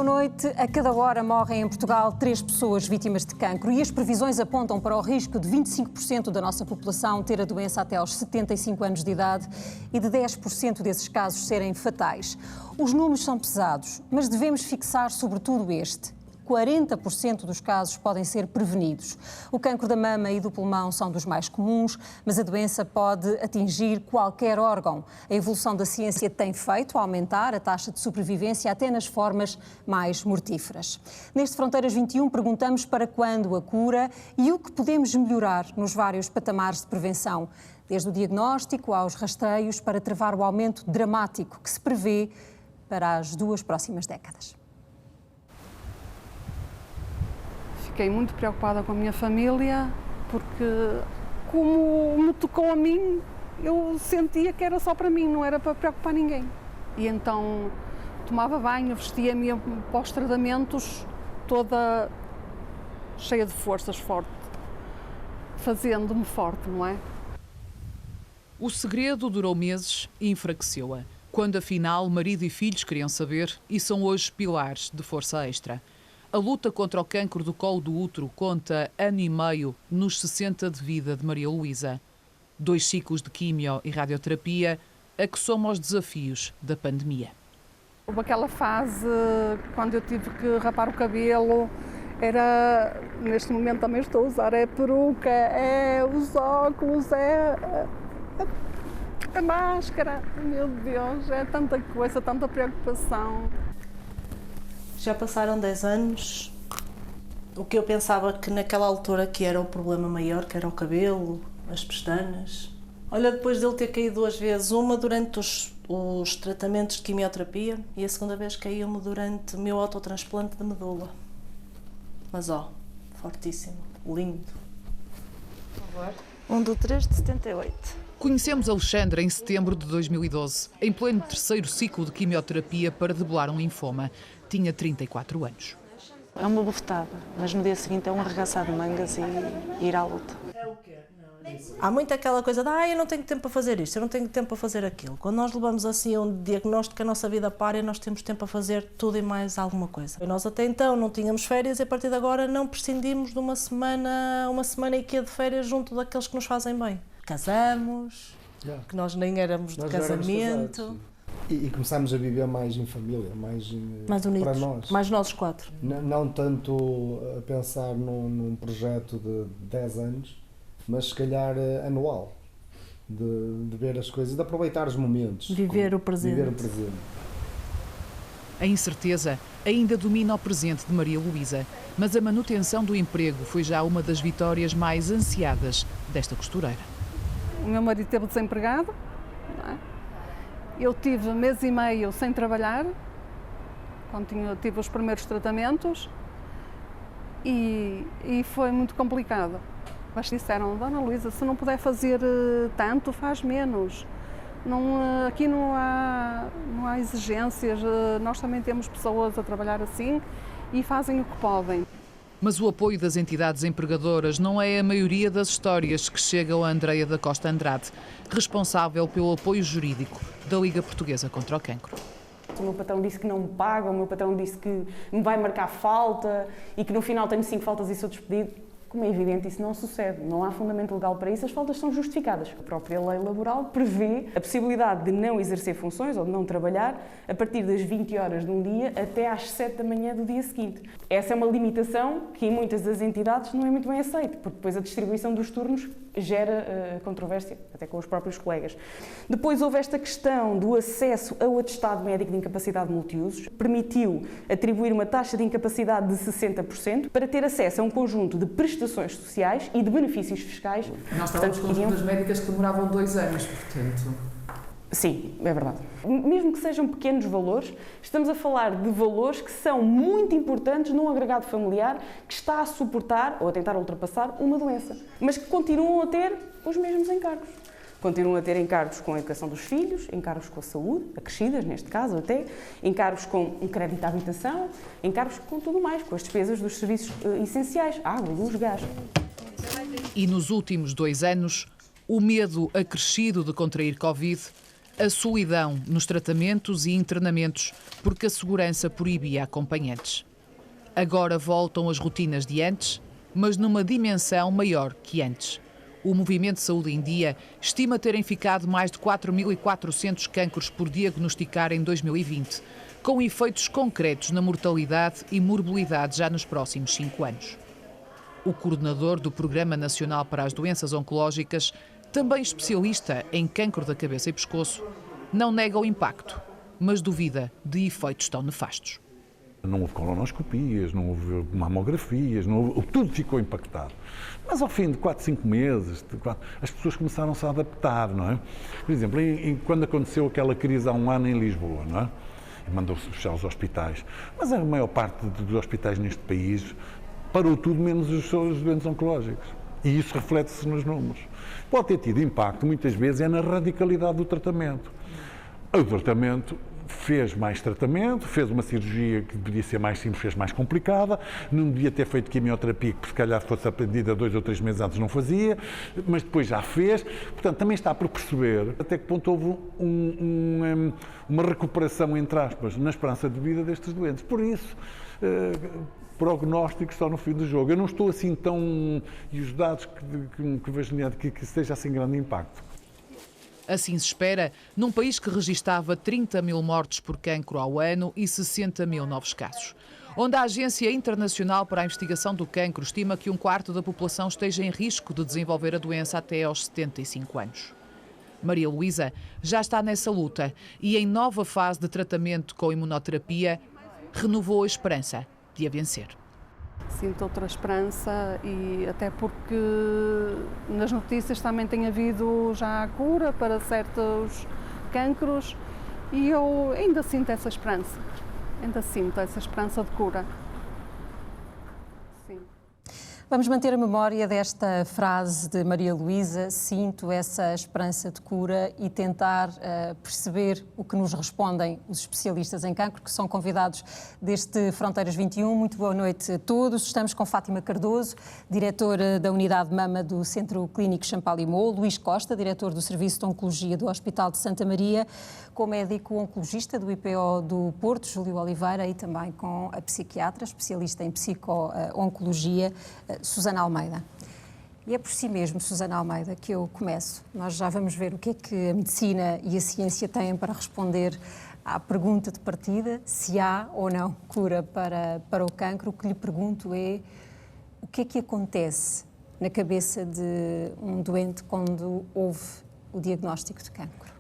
boa noite. A cada hora morrem em Portugal 3 pessoas vítimas de cancro e as previsões apontam para o risco de 25% da nossa população ter a doença até aos 75 anos de idade e de 10% desses casos serem fatais. Os números são pesados, mas devemos fixar sobretudo este. 40% dos casos podem ser prevenidos. O cancro da mama e do pulmão são dos mais comuns, mas a doença pode atingir qualquer órgão. A evolução da ciência tem feito aumentar a taxa de sobrevivência até nas formas mais mortíferas. Neste Fronteiras 21 perguntamos para quando a cura e o que podemos melhorar nos vários patamares de prevenção, desde o diagnóstico aos rastreios, para travar o aumento dramático que se prevê para as 2 próximas décadas. Fiquei muito preocupada com a minha família, porque como me tocou a mim, eu sentia que era só para mim, não era para preocupar ninguém. E então tomava banho, vestia-me para os tratamentos toda cheia de forças, forte, fazendo-me forte, não é? O segredo durou meses e enfraqueceu-a, quando afinal marido e filhos queriam saber e são hoje pilares de força extra. A luta contra o cancro do colo do útero conta ano e meio nos 60 de vida de Maria Luísa. 2 ciclos de quimio e radioterapia a que soma os desafios da pandemia. Houve aquela fase quando eu tive que rapar o cabelo, neste momento também estou a usar a peruca, os óculos, a máscara. Meu Deus, é tanta coisa, tanta preocupação. Já passaram 10 anos, o que eu pensava que naquela altura que era o problema maior, que era o cabelo, as pestanas. Olha, depois dele ter caído 2 vezes, uma durante os tratamentos de quimioterapia e a segunda vez caiu-me durante o meu autotransplante de medula. Mas fortíssimo, lindo. Por favor. 1/3 de 78. Conhecemos Alexandra em setembro de 2012, em pleno 3º ciclo de quimioterapia para debelar um linfoma. Tinha 34 anos. É uma bofetada, mas no dia seguinte é um arregaçar de mangas e ir à luta. Há muito aquela coisa de eu não tenho tempo para fazer isto, eu não tenho tempo para fazer aquilo. Quando nós levamos assim a um diagnóstico que a nossa vida para, nós temos tempo a fazer tudo e mais alguma coisa. E nós até então não tínhamos férias e a partir de agora não prescindimos de uma semana e quê de férias junto daqueles que nos fazem bem. Casamos, que nós nem éramos de casamento. E começámos a viver mais em família, mais unidos, para nós. Mais nós 4. Não tanto a pensar num projeto de 10 anos, mas se calhar anual, de ver as coisas, de aproveitar os momentos. Viver o presente. A incerteza ainda domina o presente de Maria Luísa, mas a manutenção do emprego foi já uma das vitórias mais ansiadas desta costureira. O meu marido esteve desempregado, não é? Eu tive 1 mês e meio sem trabalhar, quando tive os primeiros tratamentos, e foi muito complicado. Mas disseram, Dona Luísa, se não puder fazer tanto, faz menos. Aqui não há exigências, nós também temos pessoas a trabalhar assim e fazem o que podem. Mas o apoio das entidades empregadoras não é a maioria das histórias que chegam a Andreia da Costa Andrade, responsável pelo apoio jurídico da Liga Portuguesa contra o Cancro. O meu patrão disse que não me paga, o meu patrão disse que me vai marcar falta e que no final tenho 5 faltas e sou despedido. Como é evidente, isso não sucede, não há fundamento legal para isso, as faltas são justificadas. A própria lei laboral prevê a possibilidade de não exercer funções ou de não trabalhar a partir das 20 horas de um dia até às 7 da manhã do dia seguinte. Essa é uma limitação que em muitas das entidades não é muito bem aceita, porque depois a distribuição dos turnos gera controvérsia, até com os próprios colegas. Depois houve esta questão do acesso ao atestado médico de incapacidade multiusos, permitiu atribuir uma taxa de incapacidade de 60% para ter acesso a um conjunto de prestações sociais e de benefícios fiscais. Nós estávamos com consultas médicas que demoravam 2 anos, portanto... Sim, é verdade. Mesmo que sejam pequenos valores, estamos a falar de valores que são muito importantes num agregado familiar que está a suportar ou a tentar ultrapassar uma doença, mas que continuam a ter os mesmos encargos. Continuam a ter encargos com a educação dos filhos, encargos com a saúde, acrescidas neste caso até, encargos com um crédito à habitação, encargos com tudo mais, com as despesas dos serviços essenciais, água, luz, gás. E nos últimos 2 anos, o medo acrescido de contrair Covid A solidão nos tratamentos e internamentos, porque a segurança proibia acompanhantes. Agora voltam as rotinas de antes, mas numa dimensão maior que antes. O Movimento Saúde em Dia estima terem ficado mais de 4.400 cancros por diagnosticar em 2020, com efeitos concretos na mortalidade e morbilidade já nos próximos 5 anos. O coordenador do Programa Nacional para as Doenças Oncológicas, também especialista em cancro da cabeça e pescoço, não nega o impacto, mas duvida de efeitos tão nefastos. Não houve colonoscopias, não houve mamografias, tudo ficou impactado. Mas ao fim de 4, 5 meses, as pessoas começaram-se a adaptar, não é? Por exemplo, quando aconteceu aquela crise há um ano em Lisboa, não é? E mandou-se fechar os hospitais. Mas a maior parte dos hospitais neste país parou tudo menos os doentes oncológicos. E isso reflete-se nos números. Pode ter tido impacto, muitas vezes, é na radicalidade do tratamento. O tratamento fez mais tratamento, fez uma cirurgia que podia ser mais simples, fez mais complicada, não devia ter feito quimioterapia, que se calhar fosse aprendida 2 ou 3 meses antes não fazia, mas depois já fez. Portanto, também está por perceber até que ponto houve uma recuperação, entre aspas, na esperança de vida destes doentes. Por isso, prognósticos só no fim do jogo. Eu não estou assim tão... E os dados que vejo que seja assim grande impacto. Assim se espera, num país que registava 30 mil mortes por cancro ao ano e 60 mil novos casos. Onde a Agência Internacional para a Investigação do Cancro estima que 1/4 da população esteja em risco de desenvolver a doença até aos 75 anos. Maria Luísa já está nessa luta e, em nova fase de tratamento com imunoterapia, renovou a esperança de a vencer. Sinto outra esperança e até porque nas notícias também tem havido já a cura para certos cancros e eu ainda sinto essa esperança, de cura. Sim. Vamos manter a memória desta frase de Maria Luísa, sinto essa esperança de cura, e tentar perceber o que nos respondem os especialistas em cancro, que são convidados deste Fronteiras 21. Muito boa noite a todos. Estamos com Fátima Cardoso, diretora da Unidade de Mama do Centro Clínico Champalimau, Luís Costa, diretor do Serviço de Oncologia do Hospital de Santa Maria, com o médico oncologista do IPO do Porto, Júlio Oliveira, e também com a psiquiatra, especialista em psico-oncologia, Susana Almeida. E é por si mesmo, Susana Almeida, que eu começo. Nós já vamos ver o que é que a medicina e a ciência têm para responder à pergunta de partida, se há ou não cura para o cancro. O que lhe pergunto é o que é que acontece na cabeça de um doente quando houve o diagnóstico de cancro?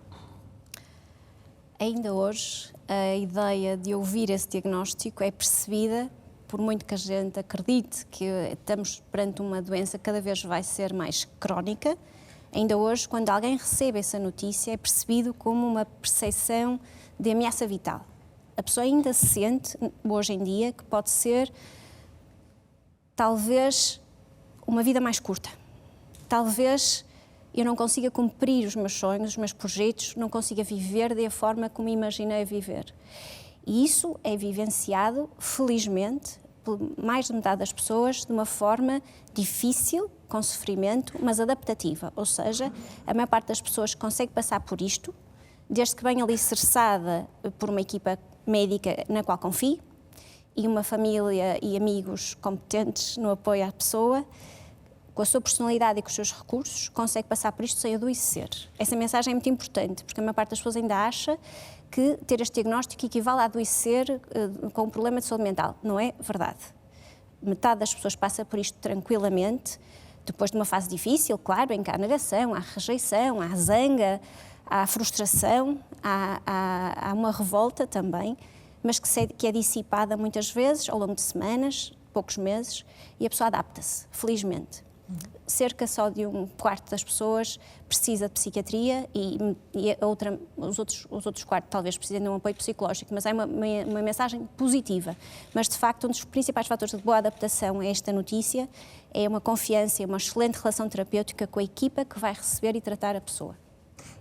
Ainda hoje, a ideia de ouvir esse diagnóstico é percebida, por muito que a gente acredite que estamos perante uma doença que cada vez vai ser mais crónica. Ainda hoje, quando alguém recebe essa notícia, é percebido como uma percepção de ameaça vital. A pessoa ainda se sente, hoje em dia, que pode ser, talvez, uma vida mais curta. Talvez eu não consiga cumprir os meus sonhos, os meus projetos, não consiga viver da forma como imaginei viver. E isso é vivenciado, felizmente, por mais de metade das pessoas, de uma forma difícil, com sofrimento, mas adaptativa. Ou seja, a maior parte das pessoas consegue passar por isto, desde que venha alicerçada por uma equipa médica na qual confie, e uma família e amigos competentes no apoio à pessoa, com a sua personalidade e com os seus recursos, consegue passar por isto sem adoecer. Essa mensagem é muito importante, porque a maior parte das pessoas ainda acha que ter este diagnóstico equivale a adoecer com um problema de saúde mental. Não é verdade. Metade das pessoas passa por isto tranquilamente, depois de uma fase difícil, claro, em que há negação, há rejeição, há zanga, há frustração, há uma revolta também, mas que é dissipada muitas vezes ao longo de semanas, poucos meses, e a pessoa adapta-se, felizmente. Cerca só de 1/4 das pessoas precisa de psiquiatria e os outros 1/4 talvez precisem de um apoio psicológico, mas é uma mensagem positiva. Mas, de facto, um dos principais fatores de boa adaptação a esta notícia é uma confiança e uma excelente relação terapêutica com a equipa que vai receber e tratar a pessoa.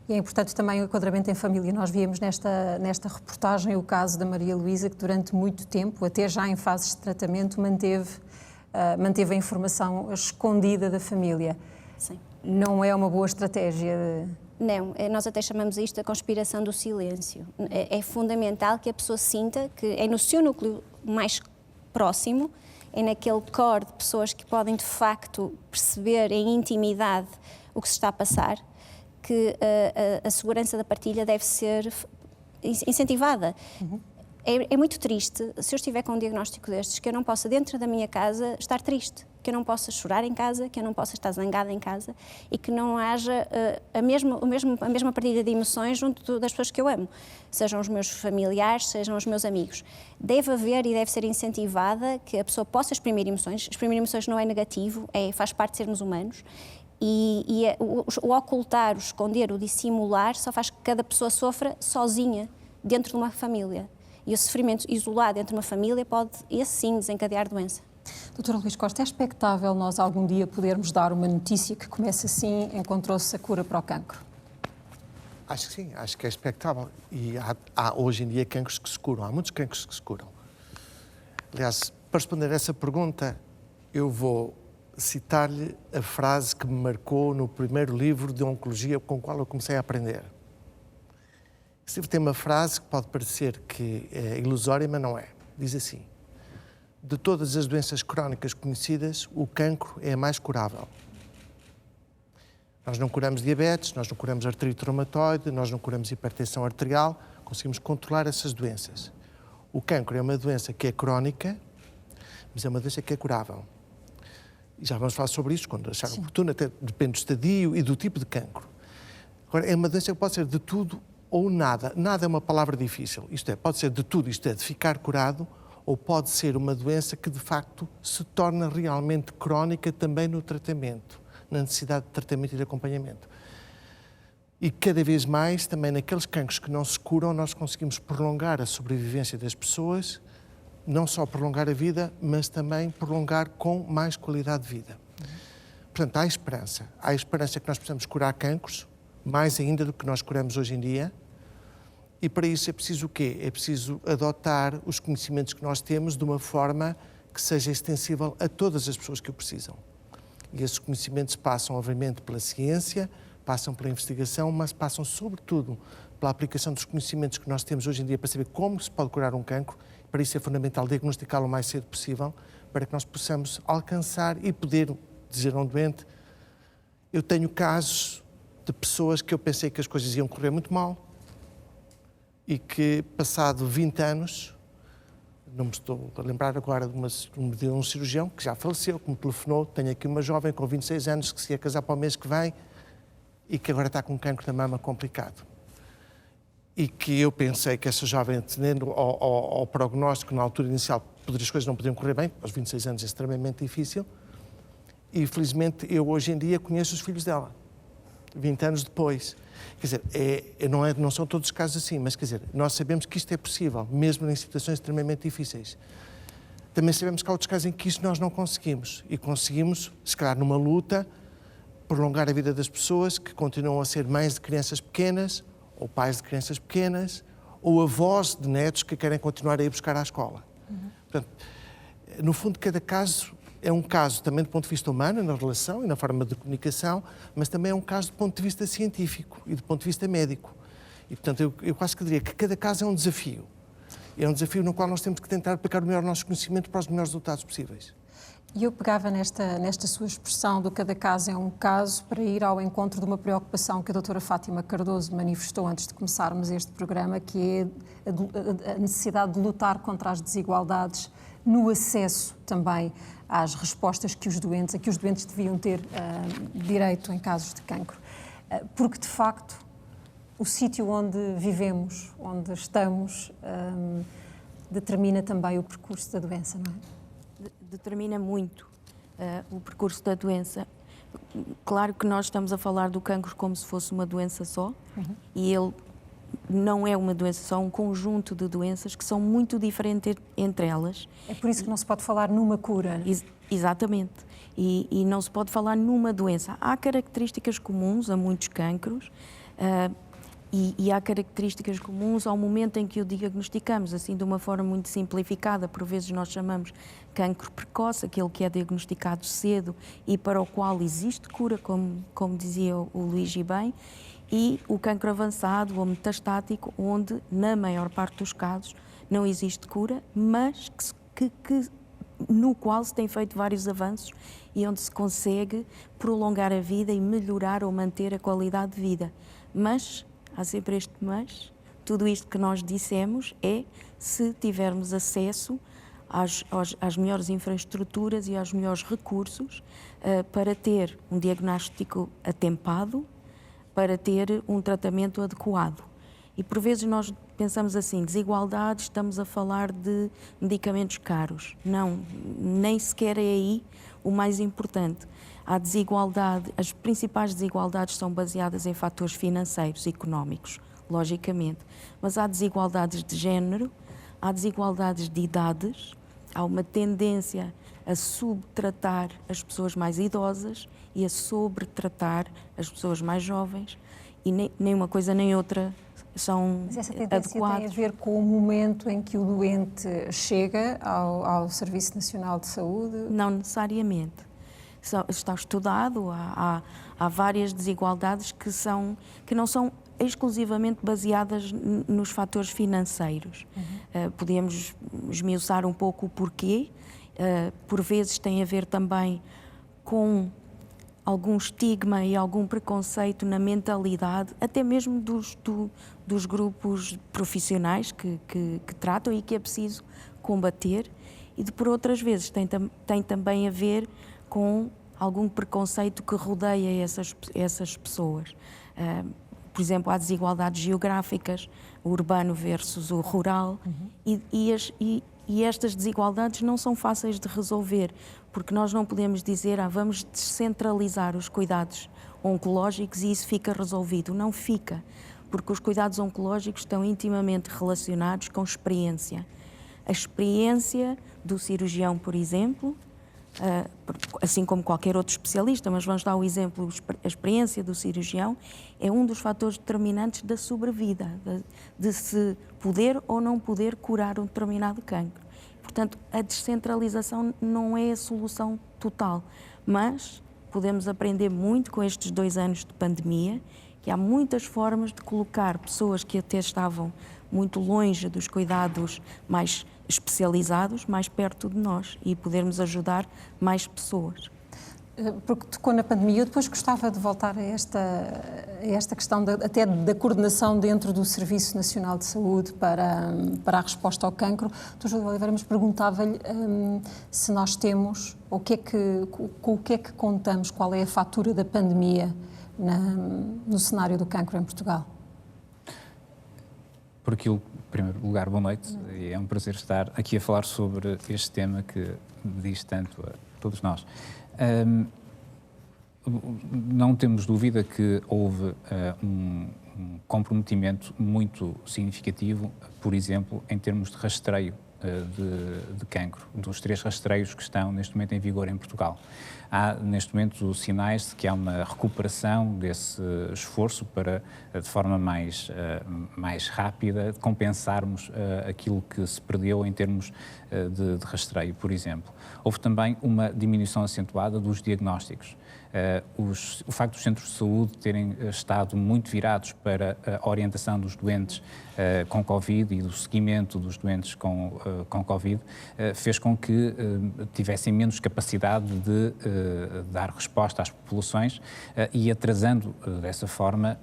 E é importante também o enquadramento em família. Nós víamos nesta reportagem o caso da Maria Luísa, que durante muito tempo, até já em fases de tratamento, manteve a informação escondida da família. Sim. Não é uma boa estratégia Não, nós até chamamos isto a conspiração do silêncio. É fundamental que a pessoa sinta que é no seu núcleo mais próximo, é naquele core de pessoas que podem de facto perceber em intimidade o que se está a passar, que a segurança da partilha deve ser incentivada. É muito triste, se eu estiver com um diagnóstico destes, que eu não possa, dentro da minha casa, estar triste, que eu não possa chorar em casa, que eu não possa estar zangada em casa e que não haja a mesma partilha de emoções junto das pessoas que eu amo, sejam os meus familiares, sejam os meus amigos. Deve haver e deve ser incentivada que a pessoa possa exprimir emoções. Exprimir emoções não é negativo, faz parte de sermos humanos. O ocultar, o esconder, o dissimular só faz que cada pessoa sofra sozinha dentro de uma família. E o sofrimento isolado dentro de uma família pode, esse sim, desencadear doença. Doutora Luís Costa, é expectável nós algum dia podermos dar uma notícia que comece assim: encontrou-se a cura para o cancro? Acho que sim, acho que é expectável. E há hoje em dia cancros que se curam, há muitos cancros que se curam. Aliás, para responder a essa pergunta, eu vou citar-lhe a frase que me marcou no primeiro livro de oncologia com o qual eu comecei a aprender. Esse livro tem uma frase que pode parecer que é ilusória, mas não é. Diz assim: de todas as doenças crónicas conhecidas, o cancro é a mais curável. Nós não curamos diabetes, nós não curamos artrite reumatoide, nós não curamos hipertensão arterial, conseguimos controlar essas doenças. O cancro é uma doença que é crónica, mas é uma doença que é curável. E já vamos falar sobre isso quando achar oportuno, até depende do estadio e do tipo de cancro. Agora, é uma doença que pode ser de tudo ou nada. Nada é uma palavra difícil. Isto é, pode ser de tudo, isto é, de ficar curado, ou pode ser uma doença que, de facto, se torna realmente crónica também no tratamento, na necessidade de tratamento e de acompanhamento. E cada vez mais, também naqueles cancros que não se curam, nós conseguimos prolongar a sobrevivência das pessoas, não só prolongar a vida, mas também prolongar com mais qualidade de vida. Portanto, há esperança. Há esperança que nós possamos curar cancros, mais ainda do que nós curamos hoje em dia. E para isso é preciso o quê? É preciso adotar os conhecimentos que nós temos de uma forma que seja extensível a todas as pessoas que o precisam. E esses conhecimentos passam, obviamente, pela ciência, passam pela investigação, mas passam, sobretudo, pela aplicação dos conhecimentos que nós temos hoje em dia para saber como se pode curar um cancro. Para isso é fundamental diagnosticá-lo o mais cedo possível, para que nós possamos alcançar e poder dizer a um doente: eu tenho casos de pessoas que eu pensei que as coisas iam correr muito mal, e que, passado 20 anos, não me estou a lembrar agora de um cirurgião que já faleceu, que me telefonou: tenho aqui uma jovem com 26 anos que se ia casar para o mês que vem e que agora está com um cancro da mama complicado. E que eu pensei que essa jovem, atendendo ao prognóstico na altura inicial, as coisas não podiam correr bem, aos 26 anos é extremamente difícil, e felizmente eu hoje em dia conheço os filhos dela, 20 anos depois. Quer dizer, não são todos os casos assim, mas quer dizer, nós sabemos que isto é possível, mesmo em situações extremamente difíceis. Também sabemos que há outros casos em que isso nós não conseguimos. E conseguimos, se calhar numa luta, prolongar a vida das pessoas que continuam a ser mães de crianças pequenas, ou pais de crianças pequenas, ou avós de netos que querem continuar a ir buscar à escola. Portanto, no fundo, cada caso é um caso também do ponto de vista humano, na relação e na forma de comunicação, mas também é um caso do ponto de vista científico e do ponto de vista médico. E, portanto, eu quase que diria que cada caso é um desafio. É um desafio no qual nós temos que tentar aplicar o melhor nosso conhecimento para os melhores resultados possíveis. E eu pegava nesta sua expressão do cada caso é um caso para ir ao encontro de uma preocupação que a doutora Fátima Cardoso manifestou antes de começarmos este programa, que é a necessidade de lutar contra as desigualdades no acesso também às respostas que os doentes deviam ter direito em casos de cancro. Porque, de facto, o sítio onde vivemos, onde estamos, determina também o percurso da doença, não é? Determina muito o percurso da doença. Claro que nós estamos a falar do cancro como se fosse uma doença só, e ele não é uma doença só, é um conjunto de doenças que são muito diferentes entre elas. É por isso que não se pode falar numa cura. Exatamente. E não se pode falar numa doença. Há características comuns a muitos cancros, e há características comuns ao momento em que o diagnosticamos, assim de uma forma muito simplificada. Por vezes nós chamamos cancro precoce, aquele que é diagnosticado cedo e para o qual existe cura, como dizia o Luís e bem, e o cancro avançado ou metastático, onde, na maior parte dos casos, não existe cura, mas no qual se tem feito vários avanços e onde se consegue prolongar a vida e melhorar ou manter a qualidade de vida. Mas, há sempre este mas, tudo isto que nós dissemos é se tivermos acesso às melhores infraestruturas e aos melhores recursos para ter um diagnóstico atempado, para ter um tratamento adequado. E por vezes nós pensamos assim, desigualdade, estamos a falar de medicamentos caros. Não, nem sequer é aí o mais importante. Há desigualdade, as principais desigualdades são baseadas em fatores financeiros e económicos, logicamente. Mas há desigualdades de género, há desigualdades de idades, há uma tendência a subtratar as pessoas mais idosas e a sobretratar as pessoas mais jovens, e nem uma coisa nem outra são Mas essa tendência adequados. tem a ver com o momento em que o doente chega ao Serviço Nacional de Saúde? Não necessariamente. Está estudado, há várias desigualdades que não são exclusivamente baseadas nos fatores financeiros. Podemos esmiuçar um pouco o porquê. Por vezes tem a ver também com algum estigma e algum preconceito na mentalidade, até mesmo dos grupos profissionais que tratam e que é preciso combater. E por outras vezes tem também a ver com algum preconceito que rodeia essas pessoas. Por exemplo, há desigualdades geográficas, o urbano versus o rural, e estas desigualdades não são fáceis de resolver, porque nós não podemos dizer vamos descentralizar os cuidados oncológicos e isso fica resolvido. Não fica, porque os cuidados oncológicos estão intimamente relacionados com experiência. A experiência do cirurgião, por exemplo, assim como qualquer outro especialista, mas vamos dar o exemplo, a experiência do cirurgião é um dos fatores determinantes da sobrevida, de se poder ou não poder curar um determinado cancro. Portanto, a descentralização não é a solução total, mas podemos aprender muito com estes 2 anos de pandemia, que há muitas formas de colocar pessoas que até estavam muito longe dos cuidados mais especializados, mais perto de nós e podermos ajudar mais pessoas. Porque tocou na pandemia, eu depois gostava de voltar a esta questão até da coordenação dentro do Serviço Nacional de Saúde para a resposta ao cancro. Dr. Júlio Oliveira, mas perguntava-lhe se nós temos, com o que é que contamos, qual é a fatura da pandemia no cenário do cancro em Portugal? Por aquilo, em primeiro lugar, boa noite, e é um prazer estar aqui a falar sobre este tema que diz tanto a todos nós. Não temos dúvida que houve um comprometimento muito significativo, por exemplo, em termos de rastreio de cancro, dos 3 rastreios que estão neste momento em vigor em Portugal. Há neste momento sinais de que há uma recuperação desse esforço para, de forma mais rápida, compensarmos aquilo que se perdeu em termos de rastreio, por exemplo. Houve também uma diminuição acentuada dos diagnósticos. O facto dos centros de saúde terem estado muito virados para a orientação dos doentes com Covid e do seguimento dos doentes com Covid fez com que tivessem menos capacidade de dar resposta às populações e atrasando dessa forma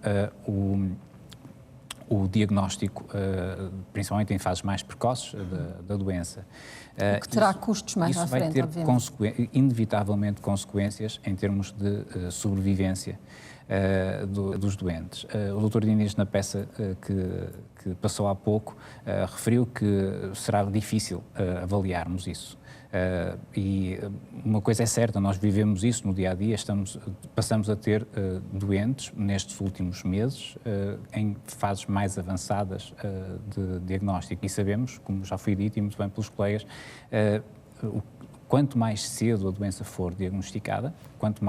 o diagnóstico, principalmente em fases mais precoces da doença. O que terá custos mais à frente, obviamente. Isso vai ter inevitavelmente consequências em termos de sobrevivência dos doentes. O Dr. Diniz, na peça que passou há pouco, referiu que será difícil avaliarmos isso. E uma coisa é certa, nós vivemos isso no dia-a-dia, passamos a ter doentes nestes últimos meses em fases mais avançadas de diagnóstico e sabemos, como já foi dito e muito bem pelos colegas, quanto mais cedo a doença for diagnosticada, quanto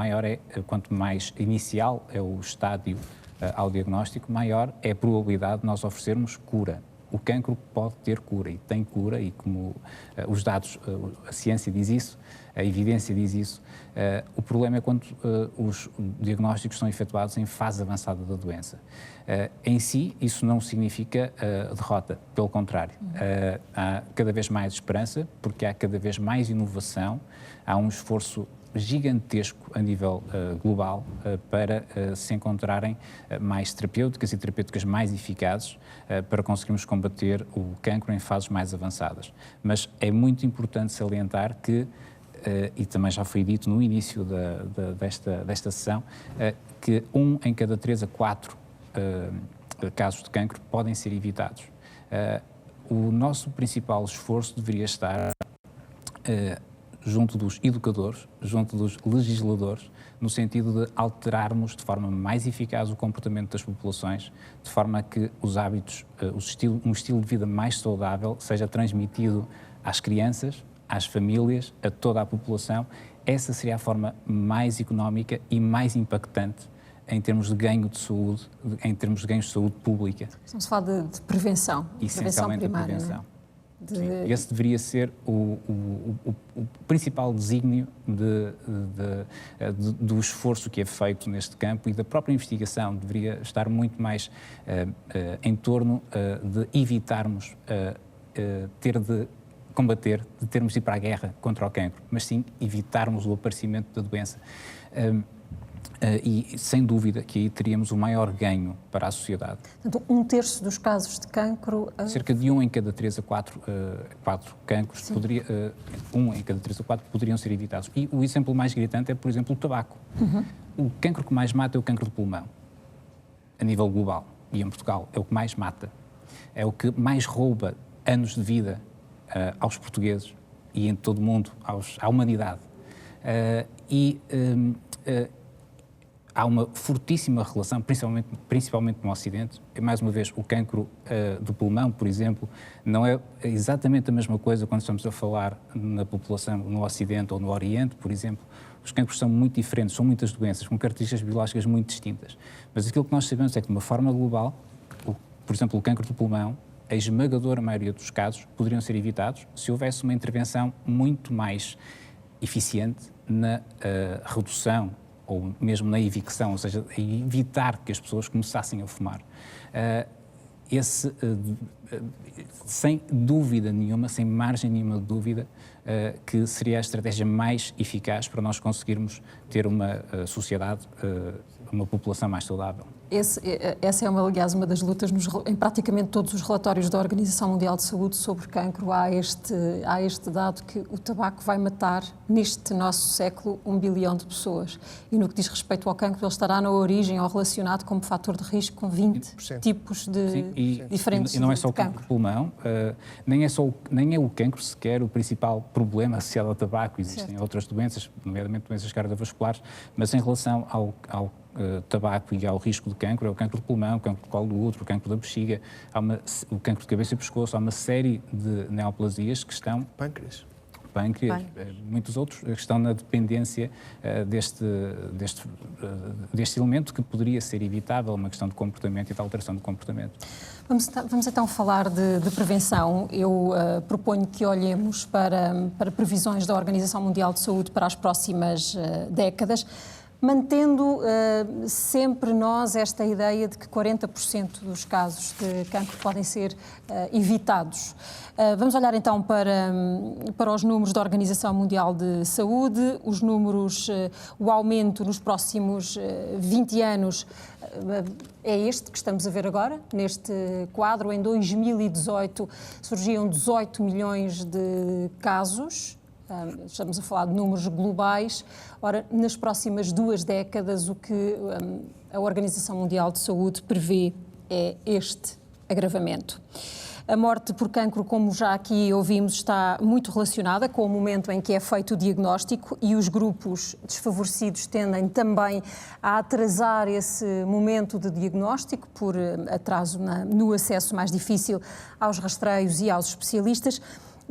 mais inicial é o estádio ao diagnóstico, maior é a probabilidade de nós oferecermos cura o cancro pode ter cura e tem cura, e como os dados, a ciência diz isso, a evidência diz isso, o problema é quando os diagnósticos são efetuados em fase avançada da doença. Em si, isso não significa derrota, pelo contrário. Há cada vez mais esperança, porque há cada vez mais inovação, há um esforço gigantesco a nível global para se encontrarem mais terapêuticas e terapêuticas mais eficazes para conseguirmos combater o cancro em fases mais avançadas. Mas é muito importante salientar que, e também já foi dito no início desta sessão, que 1 em cada 3 a 4 casos de cancro podem ser evitados. O nosso principal esforço deveria estar junto dos educadores, junto dos legisladores, no sentido de alterarmos de forma mais eficaz o comportamento das populações, de forma a que os hábitos, um estilo de vida mais saudável seja transmitido às crianças, às famílias, a toda a população. Essa seria a forma mais económica e mais impactante em termos de ganho de saúde, em termos de ganhos de saúde pública. Estamos a falar de prevenção. Essencialmente prevenção primária, a prevenção. Não é? Esse deveria ser o principal desígnio do esforço que é feito neste campo, e da própria investigação deveria estar muito mais em torno de evitarmos ter de combater, de termos de ir para a guerra contra o cancro, mas sim evitarmos o aparecimento da doença. E sem dúvida que aí teríamos o maior ganho para a sociedade. Portanto, 1/3 dos casos de cancro... Cerca de 1 em cada 3 a 4 cancros, 1 em cada 3 a 4 poderiam ser evitados. E o exemplo mais gritante é, por exemplo, o tabaco. O cancro que mais mata é o cancro do pulmão, a nível global, e em Portugal é o que mais mata. É o que mais rouba anos de vida aos portugueses e em todo o mundo, à humanidade. Há uma fortíssima relação, principalmente no Ocidente. E, mais uma vez, o cancro do pulmão, por exemplo, não é exatamente a mesma coisa quando estamos a falar na população no Ocidente ou no Oriente, por exemplo. Os cancros são muito diferentes, são muitas doenças, com características biológicas muito distintas. mas aquilo que nós sabemos é que, de uma forma global, por exemplo, o cancro do pulmão, a esmagadora maioria dos casos poderiam ser evitados se houvesse uma intervenção muito mais eficiente na redução ou mesmo na evicção, ou seja, evitar que as pessoas começassem a fumar. Sem dúvida nenhuma, sem margem nenhuma de dúvida, que seria a estratégia mais eficaz para nós conseguirmos ter uma sociedade, uma população mais saudável. Essa é, aliás, uma das lutas em praticamente todos os relatórios da Organização Mundial de Saúde sobre cancro. Há este dado que o tabaco vai matar, neste nosso século, 1 bilhão de pessoas. E no que diz respeito ao cancro, ele estará na origem ou relacionado como fator de risco com 20 tipos de diferentes e não é só o cancro do pulmão, nem é o cancro sequer o principal problema associado ao tabaco. Existem outras doenças, nomeadamente doenças cardiovasculares, mas em relação ao tabaco e ao risco de cancro, é o cancro do pulmão, o cancro do colo do útero, o cancro da bexiga, o cancro de cabeça e pescoço, há uma série de neoplasias que estão... Pâncreas, muitos outros, que estão na dependência deste elemento que poderia ser evitável, uma questão de comportamento e de alteração de comportamento. Vamos então falar de prevenção. Eu proponho que olhemos para previsões da Organização Mundial de Saúde para as próximas décadas, mantendo sempre nós esta ideia de que 40% dos casos de cancro podem ser evitados. Vamos olhar então para os números da Organização Mundial de Saúde. Os números, o aumento nos próximos 20 anos é este que estamos a ver agora, neste quadro. Em 2018 surgiam 18 milhões de casos. Estamos a falar de números globais. Ora, nas próximas 2 décadas, o que a Organização Mundial de Saúde prevê é este agravamento. A morte por cancro, como já aqui ouvimos, está muito relacionada com o momento em que é feito o diagnóstico, e os grupos desfavorecidos tendem também a atrasar esse momento de diagnóstico por atraso no acesso mais difícil aos rastreios e aos especialistas.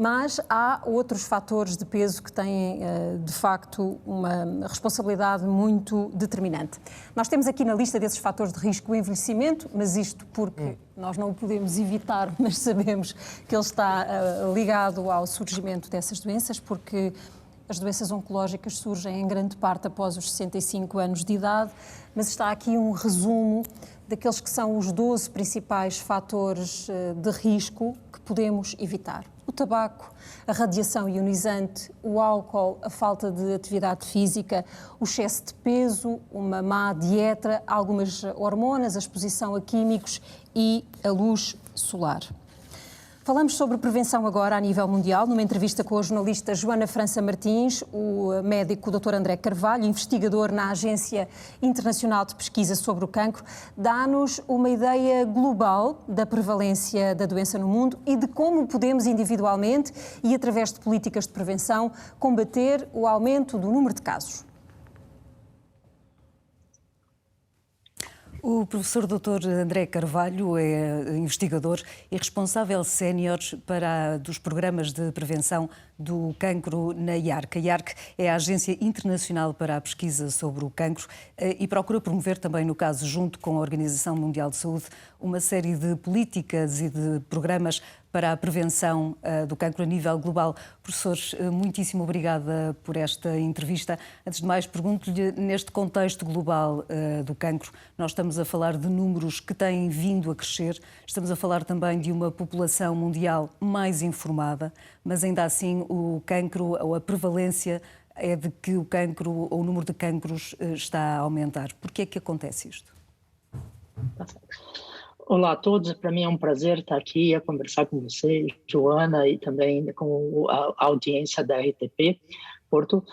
Mas há outros fatores de peso que têm, de facto, uma responsabilidade muito determinante. Nós temos aqui na lista desses fatores de risco o envelhecimento, mas isto porque nós não o podemos evitar, mas sabemos que ele está ligado ao surgimento dessas doenças, porque as doenças oncológicas surgem em grande parte após os 65 anos de idade, mas está aqui um resumo daqueles que são os 12 principais fatores de risco que podemos evitar. O tabaco, a radiação ionizante, o álcool, a falta de atividade física, o excesso de peso, uma má dieta, algumas hormonas, a exposição a químicos e a luz solar. Falamos sobre prevenção agora a nível mundial, numa entrevista com a jornalista Joana França Martins, o médico Dr. André Carvalho, investigador na Agência Internacional de Pesquisa sobre o Cancro, dá-nos uma ideia global da prevalência da doença no mundo e de como podemos individualmente e através de políticas de prevenção combater o aumento do número de casos. O professor Dr. André Carvalho é investigador e responsável sénior dos programas de prevenção do cancro na IARC. A IARC é a Agência Internacional para a Pesquisa sobre o Cancro e procura promover também, no caso, junto com a Organização Mundial de Saúde, uma série de políticas e de programas para a prevenção do cancro a nível global. Professor, muitíssimo obrigada por esta entrevista. Antes de mais, pergunto-lhe, neste contexto global do cancro, nós estamos a falar de números que têm vindo a crescer, estamos a falar também de uma população mundial mais informada, mas ainda assim o cancro, ou a prevalência, é de que o cancro, ou o número de cancros está a aumentar. Por que é que acontece isto? Olá a todos, para mim é um prazer estar aqui a conversar com você, Joana, e também com a audiência da RTP Porto.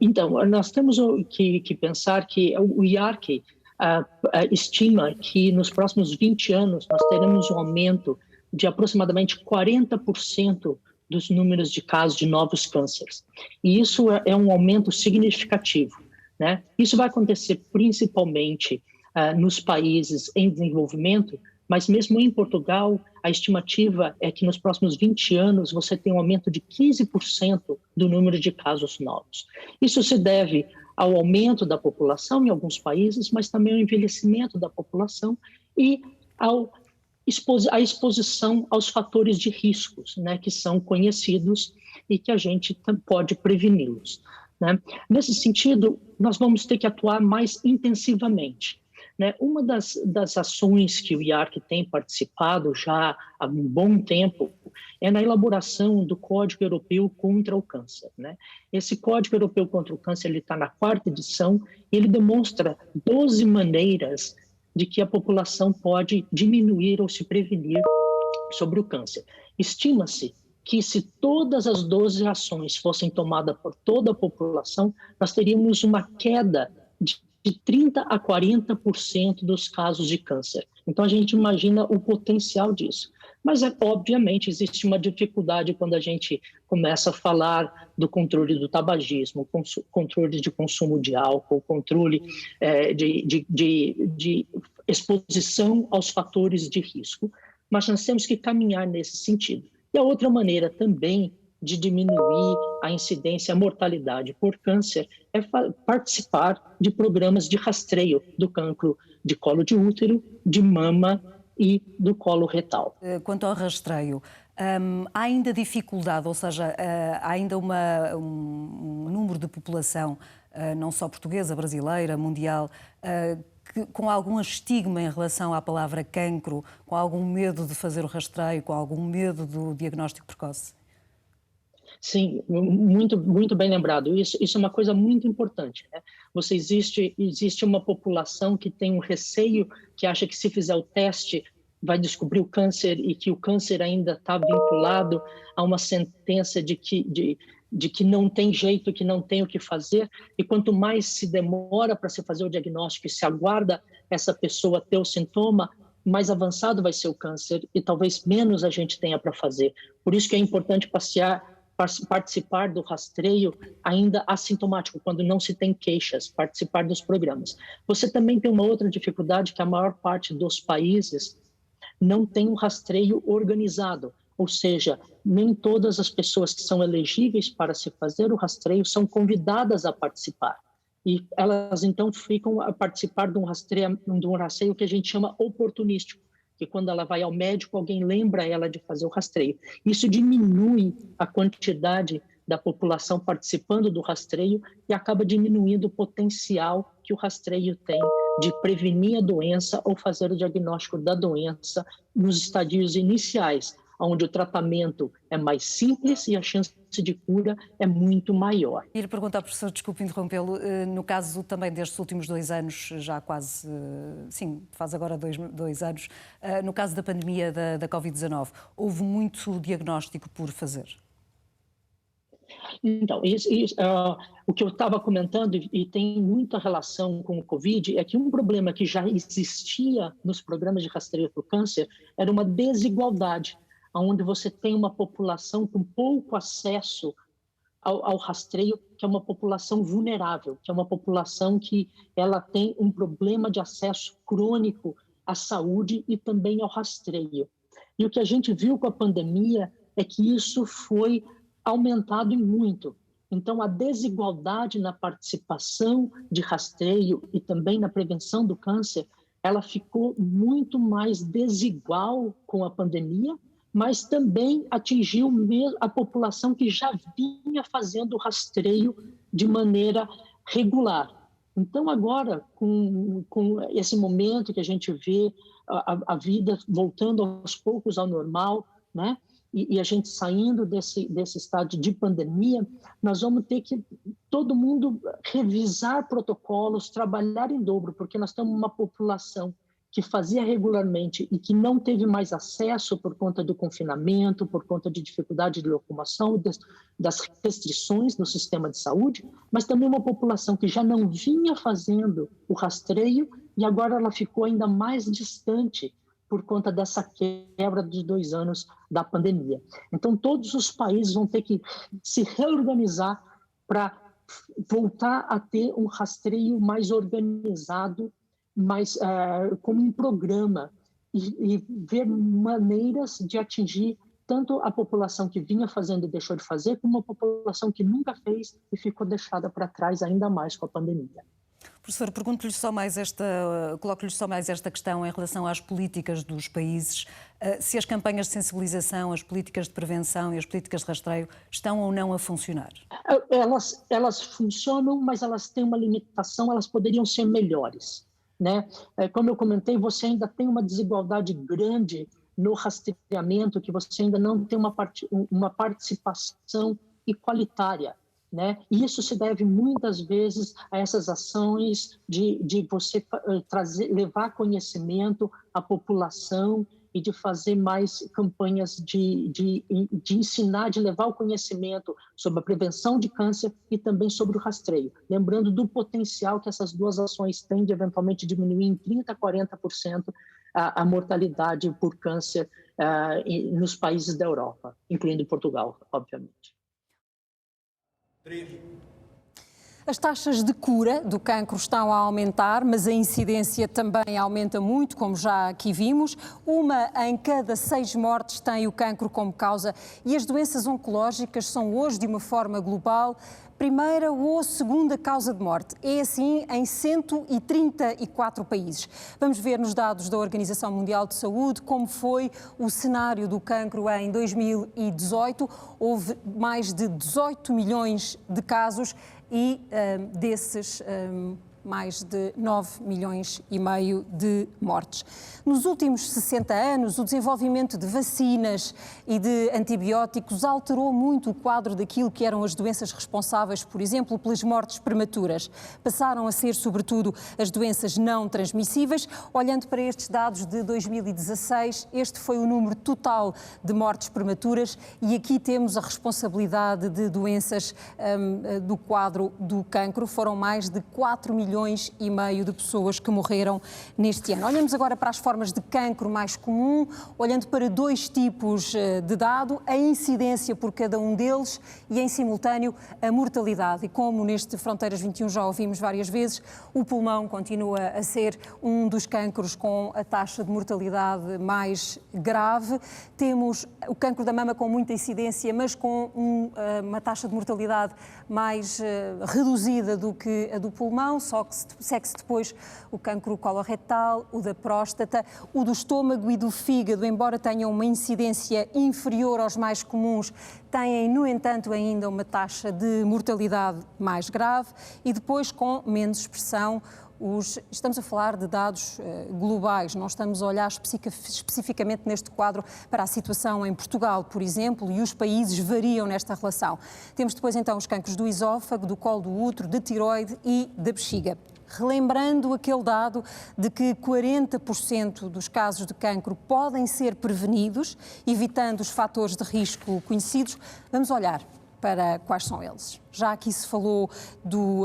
Então, nós temos que pensar que o IARC estima que nos próximos 20 anos nós teremos um aumento de aproximadamente 40% dos números de casos de novos cânceres. E isso é um aumento significativo, né? Isso vai acontecer principalmente nos países em desenvolvimento, mas mesmo em Portugal, a estimativa é que nos próximos 20 anos você tem um aumento de 15% do número de casos novos. Isso se deve ao aumento da população em alguns países, mas também ao envelhecimento da população e à exposição aos fatores de riscos, né, que são conhecidos e que a gente pode preveni-los, né? Nesse sentido, nós vamos ter que atuar mais intensivamente, né? Uma das ações que o IARC tem participado já há um bom tempo é na elaboração do Código Europeu contra o Câncer, né? Esse Código Europeu contra o Câncer está na 4ª edição e ele demonstra 12 maneiras de que a população pode diminuir ou se prevenir sobre o câncer. Estima-se que se todas as 12 ações fossem tomadas por toda a população, nós teríamos uma queda de 30% a 40% dos casos de câncer. Então, a gente imagina o potencial disso. Mas, obviamente, existe uma dificuldade quando a gente começa a falar do controle do tabagismo, controle de consumo de álcool, controle de exposição aos fatores de risco. Mas nós temos que caminhar nesse sentido. E a outra maneira também de diminuir a incidência, a mortalidade por câncer, é participar de programas de rastreio do cancro de colo de útero, de mama e do colo retal. Quanto ao rastreio, há ainda dificuldade, ou seja, há ainda um número de população, não só portuguesa, brasileira, mundial, com algum estigma em relação à palavra cancro, com algum medo de fazer o rastreio, com algum medo do diagnóstico precoce? Sim, muito bem lembrado. Isso é uma coisa muito importante, né? Existe uma população que tem um receio, que acha que se fizer o teste vai descobrir o câncer e que o câncer ainda está vinculado a uma sentença de que não tem jeito, que não tem o que fazer. E quanto mais se demora para se fazer o diagnóstico e se aguarda essa pessoa ter o sintoma, mais avançado vai ser o câncer e talvez menos a gente tenha para fazer. Por isso que é importante participar do rastreio ainda assintomático, quando não se tem queixas, participar dos programas. Você também tem uma outra dificuldade, que a maior parte dos países não tem um rastreio organizado. ou seja, nem todas as pessoas que são elegíveis para se fazer o rastreio são convidadas a participar. E elas, então, ficam a participar de um rastreio que a gente chama oportunístico, que quando ela vai ao médico, alguém lembra ela de fazer o rastreio. Isso diminui a quantidade da população participando do rastreio e acaba diminuindo o potencial que o rastreio tem de prevenir a doença ou fazer o diagnóstico da doença nos estadios iniciais, onde o tratamento é mais simples e a chance de cura é muito maior. E lhe perguntar, professor, desculpe interrompê-lo, no caso também destes últimos 2 anos, já quase, sim, faz agora 2 anos, no caso da pandemia da Covid-19, houve muito diagnóstico por fazer? Então, o que eu estava comentando, e tem muita relação com o Covid, é que um problema que já existia nos programas de rastreio para o câncer era uma desigualdade, onde você tem uma população com pouco acesso ao rastreio, que é uma população vulnerável, que é uma população que ela tem um problema de acesso crônico à saúde e também ao rastreio. E o que a gente viu com a pandemia é que isso foi aumentado em muito. Então, a desigualdade na participação de rastreio e também na prevenção do câncer, ela ficou muito mais desigual com a pandemia, mas também atingiu a população que já vinha fazendo o rastreio de maneira regular. Então, agora, com esse momento que a gente vê a vida voltando aos poucos ao normal, né? E a gente saindo desse estágio de pandemia, nós vamos ter que, todo mundo, revisar protocolos, trabalhar em dobro, porque nós temos uma população que fazia regularmente e que não teve mais acesso por conta do confinamento, por conta de dificuldade de locomoção, das restrições no sistema de saúde, mas também uma população que já não vinha fazendo o rastreio e agora ela ficou ainda mais distante por conta dessa quebra dos 2 anos da pandemia. Então, todos os países vão ter que se reorganizar para voltar a ter um rastreio mais organizado, mais como um programa, e ver maneiras de atingir tanto a população que vinha fazendo e deixou de fazer, como a população que nunca fez e ficou deixada para trás ainda mais com a pandemia. Professor, coloco-lhe só mais esta questão em relação às políticas dos países. Se as campanhas de sensibilização, as políticas de prevenção e as políticas de rastreio estão ou não a funcionar? Elas funcionam, mas elas têm uma limitação, elas poderiam ser melhores, né? Como eu comentei, você ainda tem uma desigualdade grande no rastreamento, que você ainda não tem uma participação igualitária, né? E isso se deve muitas vezes a essas ações de você levar conhecimento à população e de fazer mais campanhas de ensinar, de levar o conhecimento sobre a prevenção de câncer e também sobre o rastreio. Lembrando do potencial que essas duas ações têm de eventualmente diminuir em 30% a 40% a mortalidade por câncer nos países da Europa, incluindo Portugal, obviamente. As taxas de cura do cancro estão a aumentar, mas a incidência também aumenta muito, como já aqui vimos. 1 em cada 6 mortes tem o cancro como causa e as doenças oncológicas são hoje, de uma forma global, primeira ou segunda causa de morte. É assim em 134 países. Vamos ver nos dados da Organização Mundial de Saúde como foi o cenário do cancro em 2018. Houve mais de 18 milhões de casos e desses mais de 9 milhões e meio de mortes. Nos últimos 60 anos, o desenvolvimento de vacinas e de antibióticos alterou muito o quadro daquilo que eram as doenças responsáveis, por exemplo, pelas mortes prematuras. Passaram a ser, sobretudo, as doenças não transmissíveis. Olhando para estes dados de 2016, este foi o número total de mortes prematuras e aqui temos a responsabilidade de doenças do quadro do cancro. Foram mais de 4 milhões milhões e meio de pessoas que morreram neste ano. Olhamos agora para as formas de cancro mais comum, olhando para 2 tipos de dado, a incidência por cada um deles e, em simultâneo, a mortalidade. E como neste Fronteiras 21 já ouvimos várias vezes, o pulmão continua a ser um dos cancros com a taxa de mortalidade mais grave. Temos o cancro da mama com muita incidência, mas com uma taxa de mortalidade mais reduzida do que a do pulmão, só que segue-se depois o cancro coloretal, o da próstata, o do estômago e do fígado, embora tenham uma incidência inferior aos mais comuns, têm, no entanto, ainda uma taxa de mortalidade mais grave e depois com menos expressão. Estamos a falar de dados globais, não estamos a olhar especificamente neste quadro para a situação em Portugal, por exemplo, e os países variam nesta relação. Temos depois então os cancros do esófago, do colo do útero, da tiroide e da bexiga. Relembrando aquele dado de que 40% dos casos de cancro podem ser prevenidos, evitando os fatores de risco conhecidos, vamos olhar para quais são eles. Já aqui se falou do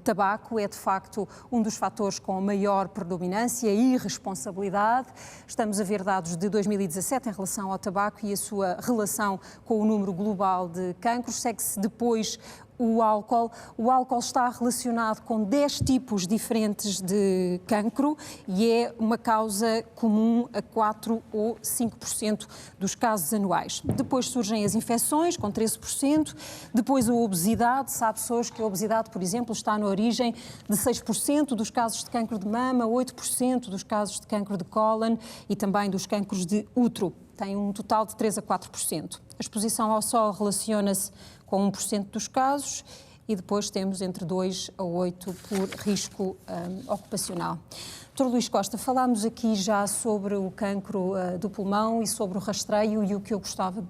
tabaco, é de facto um dos fatores com maior predominância e responsabilidade. Estamos a ver dados de 2017 em relação ao tabaco e a sua relação com o número global de cancros. Segue-se depois o álcool. O álcool está relacionado com 10 tipos diferentes de cancro e é uma causa comum a 4 ou 5% dos casos anuais. Depois surgem as infecções, com 13%, depois a obesidade. Sabe-se hoje que a obesidade, por exemplo, está na origem de 6% dos casos de cancro de mama, 8% dos casos de cancro de cólon e também dos cancros de útero. Tem um total de 3 a 4%. A exposição ao sol relaciona-se com 1% dos casos e depois temos entre 2 a 8% por risco ocupacional. Dr. Luís Costa, falámos aqui já sobre o cancro do pulmão e sobre o rastreio e o que eu gostava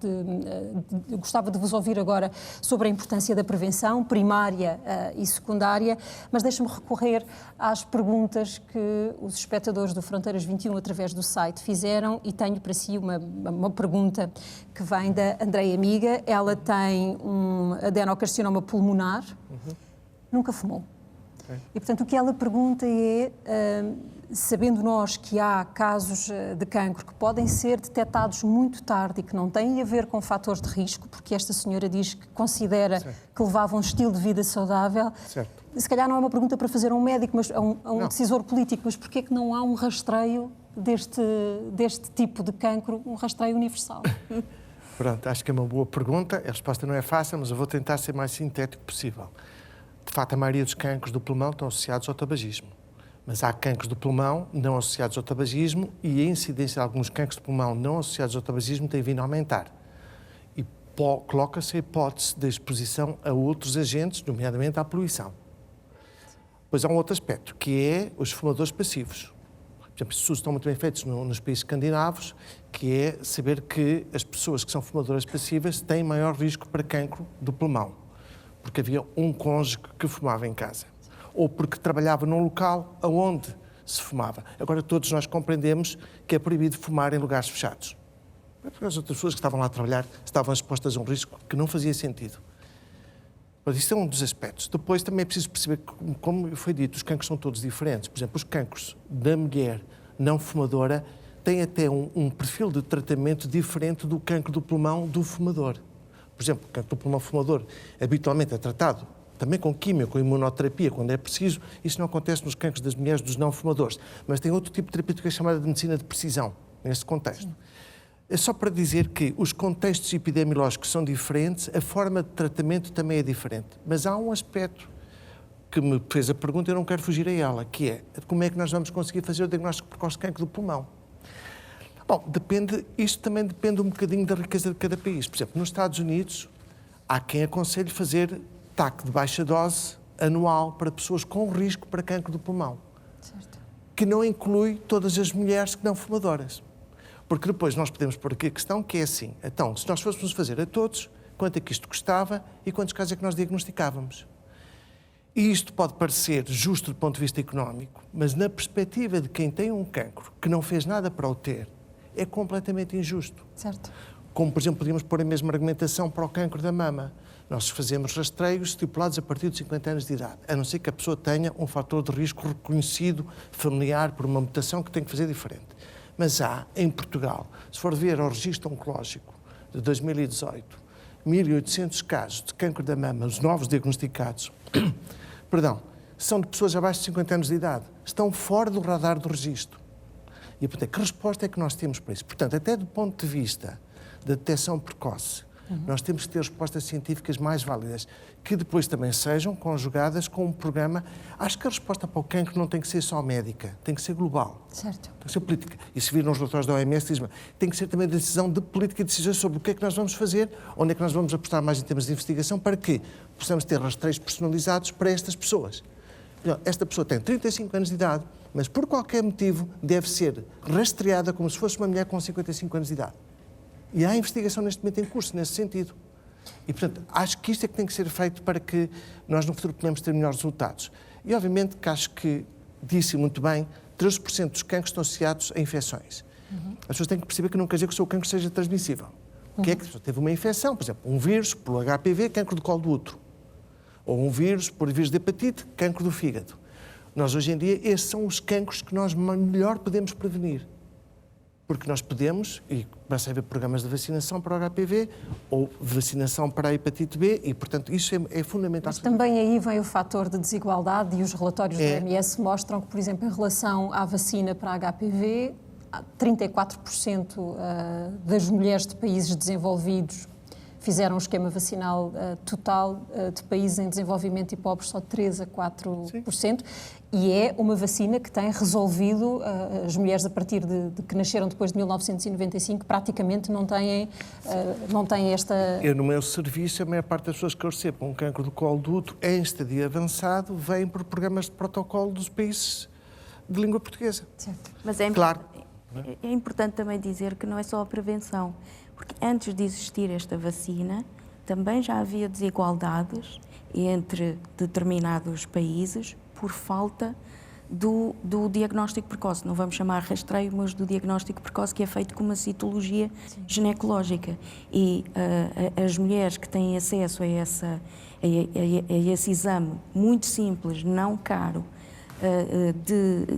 de vos ouvir agora sobre a importância da prevenção primária e secundária, mas deixe-me recorrer às perguntas que os espectadores do Fronteiras 21 através do site fizeram e tenho para si uma pergunta que vem da Andreia Amiga. Ela tem um adenocarcinoma pulmonar, nunca fumou. E, portanto, o que ela pergunta é, sabendo nós que há casos de cancro que podem ser detectados muito tarde e que não têm a ver com fatores de risco, porque esta senhora diz que considera que levava um estilo de vida saudável, se calhar não é uma pergunta para fazer a um médico, mas a um decisor político, mas porquê é que não há um rastreio deste tipo de cancro, um rastreio universal? Pronto, acho que é uma boa pergunta. A resposta não é fácil, mas eu vou tentar ser mais sintético possível. De facto, a maioria dos cancros do pulmão estão associados ao tabagismo. Mas há cancros do pulmão não associados ao tabagismo e a incidência de alguns cancros de pulmão não associados ao tabagismo tem vindo a aumentar. E coloca-se a hipótese da exposição a outros agentes, nomeadamente à poluição. Pois há um outro aspecto, que é os fumadores passivos. Por exemplo, estudos estão muito bem feitos nos países escandinavos, que é saber que as pessoas que são fumadoras passivas têm maior risco para cancro do pulmão, porque havia um cônjuge que fumava em casa, ou porque trabalhava num local onde se fumava. Agora todos nós compreendemos que é proibido fumar em lugares fechados. Porque as outras pessoas que estavam lá a trabalhar estavam expostas a um risco que não fazia sentido. Mas isto é um dos aspectos. Depois também é preciso perceber que, como foi dito, os cancros são todos diferentes. Por exemplo, os cancros da mulher não fumadora têm até um perfil de tratamento diferente do cancro do pulmão do fumador. Por exemplo, o cancro do pulmão fumador habitualmente é tratado também com químio, com imunoterapia, quando é preciso. Isso não acontece nos cancros das mulheres dos não fumadores. Mas tem outro tipo de terapia que é chamada de medicina de precisão, nesse contexto. É só para dizer que os contextos epidemiológicos são diferentes, a forma de tratamento também é diferente. Mas há um aspecto que me fez a pergunta e eu não quero fugir a ela, que é como é que nós vamos conseguir fazer o diagnóstico precoce de cancro do pulmão? Bom, isto também depende um bocadinho da riqueza de cada país. Por exemplo, nos Estados Unidos, há quem aconselhe fazer TAC de baixa dose anual para pessoas com risco para cancro do pulmão, que não inclui todas as mulheres que não fumadoras. Porque depois nós podemos pôr aqui a questão que é assim, então, se nós fôssemos fazer a todos, quanto é que isto custava e quantos casos é que nós diagnosticávamos? E isto pode parecer justo do ponto de vista económico, mas na perspectiva de quem tem um cancro que não fez nada para o ter, é completamente injusto. Certo. Como, por exemplo, podíamos pôr a mesma argumentação para o cancro da mama. Nós fazemos rastreios estipulados a partir de 50 anos de idade, a não ser que a pessoa tenha um fator de risco reconhecido familiar por uma mutação que tem que fazer diferente. Mas há, em Portugal, se for ver ao registro oncológico de 2018, 1.800 casos de cancro da mama, os novos diagnosticados, perdão, são de pessoas abaixo de 50 anos de idade. Estão fora do radar do registro. E, portanto, que resposta é que nós temos para isso? Portanto, até do ponto de vista da detecção precoce, nós temos que ter respostas científicas mais válidas, que depois também sejam conjugadas com um programa. Acho que a resposta para o cancro não tem que ser só médica, tem que ser global. Certo. Tem que ser política. E se viram os relatórios da OMS, tem que ser também decisão de política e decisões sobre o que é que nós vamos fazer, onde é que nós vamos apostar mais em termos de investigação, para que possamos ter rastreios personalizados para estas pessoas. Esta pessoa tem 35 anos de idade, mas por qualquer motivo deve ser rastreada como se fosse uma mulher com 55 anos de idade. E há investigação neste momento em curso, nesse sentido. E, portanto, acho que isto é que tem que ser feito para que nós no futuro podemos ter melhores resultados. E, obviamente, que acho que, disse muito bem, 13% dos cancros estão associados a infecções. As pessoas têm que perceber que não quer dizer que o seu cancro seja transmissível. O que é que a pessoa teve uma infecção, por exemplo, um vírus por HPV, cancro do colo do útero. Ou um vírus por vírus de hepatite, cancro do fígado. Nós, hoje em dia, esses são os cancros que nós melhor podemos prevenir. Porque nós podemos, e basta haver programas de vacinação para o HPV ou vacinação para a hepatite B, e, portanto, isso é fundamental. Mas também aí vem o fator de desigualdade, e os relatórios da OMS mostram que, por exemplo, em relação à vacina para HPV, 34% das mulheres de países desenvolvidos fizeram um esquema vacinal total, de países em desenvolvimento e pobres só 3% a 4%. Sim. E é uma vacina que tem resolvido, as mulheres a partir de que nasceram depois de 1995 praticamente não têm esta... Eu, no meu serviço, a maior parte das pessoas que eu recebo com cancro do colo do útero em estadia avançado vêm por programas de protocolo dos países de língua portuguesa. Certo. Mas é importante também dizer que não é só a prevenção, porque antes de existir esta vacina também já havia desigualdades entre determinados países por falta do diagnóstico precoce. Não vamos chamar rastreio, mas do diagnóstico precoce, que é feito com uma citologia ginecológica. E as mulheres que têm acesso a esse exame muito simples, não caro,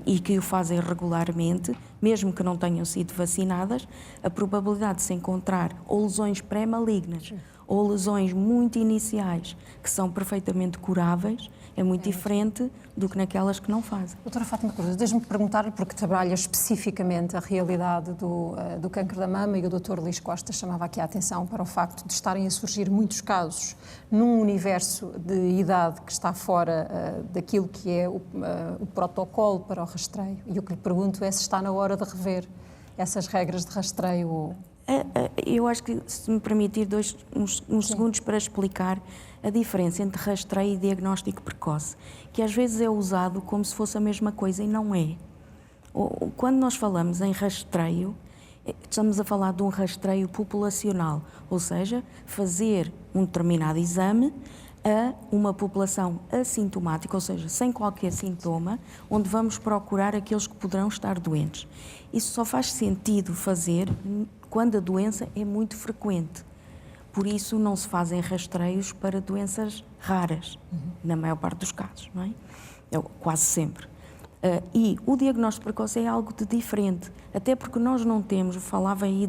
e que o fazem regularmente, mesmo que não tenham sido vacinadas, a probabilidade de se encontrar ou lesões pré-malignas ou lesões muito iniciais que são perfeitamente curáveis é muito diferente do que naquelas que não fazem. Doutora Fátima Cruz, deixe-me perguntar, porque trabalha especificamente a realidade do cancro da mama, e o Dr. Luís Costa chamava aqui a atenção para o facto de estarem a surgir muitos casos num universo de idade que está fora daquilo que é o protocolo para o rastreio. E o que lhe pergunto é se está na hora de rever essas regras de rastreio. Eu acho que, se me permitir uns segundos para explicar a diferença entre rastreio e diagnóstico precoce, que às vezes é usado como se fosse a mesma coisa e não é. Quando nós falamos em rastreio, estamos a falar de um rastreio populacional, ou seja, fazer um determinado exame a uma população assintomática, ou seja, sem qualquer sintoma, onde vamos procurar aqueles que poderão estar doentes. Isso só faz sentido fazer quando a doença é muito frequente. Por isso não se fazem rastreios para doenças raras, na maior parte dos casos, não é? Quase sempre. E o diagnóstico precoce é algo de diferente, até porque nós não temos, falava aí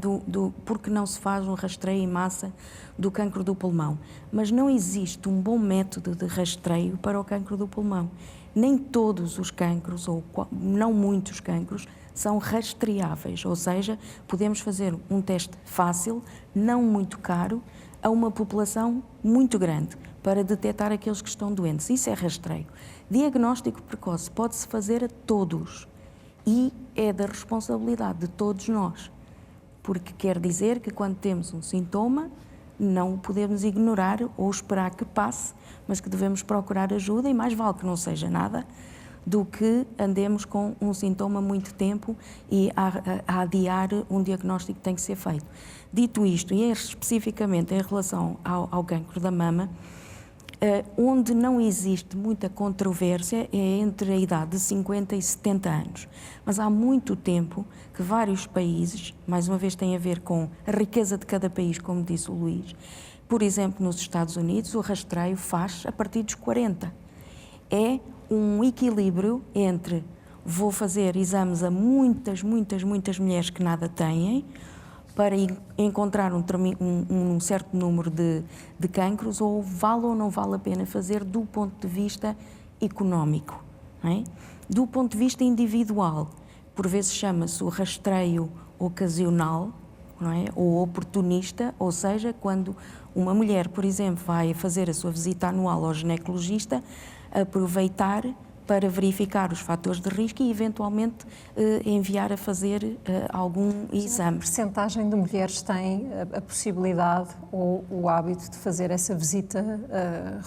porque não se faz um rastreio em massa do cancro do pulmão, mas não existe um bom método de rastreio para o cancro do pulmão. Nem todos os cancros, ou não muitos cancros, são rastreáveis, ou seja, podemos fazer um teste fácil, não muito caro, a uma população muito grande, para detectar aqueles que estão doentes. Isso é rastreio. Diagnóstico precoce pode-se fazer a todos e é da responsabilidade de todos nós, porque quer dizer que quando temos um sintoma, não o podemos ignorar ou esperar que passe, mas que devemos procurar ajuda, e mais vale que não seja nada do que andemos com um sintoma muito tempo e a adiar um diagnóstico que tem que ser feito. Dito isto, e especificamente em relação ao cancro da mama, onde não existe muita controvérsia é entre a idade de 50 e 70 anos. Mas há muito tempo que vários países, mais uma vez tem a ver com a riqueza de cada país, como disse o Luís, Por exemplo, nos Estados Unidos, o rastreio faz a partir dos 40. É um equilíbrio entre vou fazer exames a muitas mulheres que nada têm para encontrar um certo número de cancros, ou vale ou não vale a pena fazer do ponto de vista económico. Não é? Do ponto de vista individual, por vezes chama-se o rastreio ocasional, não é? Ou oportunista, ou seja, quando uma mulher, por exemplo, vai fazer a sua visita anual ao ginecologista, aproveitar para verificar os fatores de risco e, eventualmente, enviar a fazer algum exame. A percentagem de mulheres tem a possibilidade ou o hábito de fazer essa visita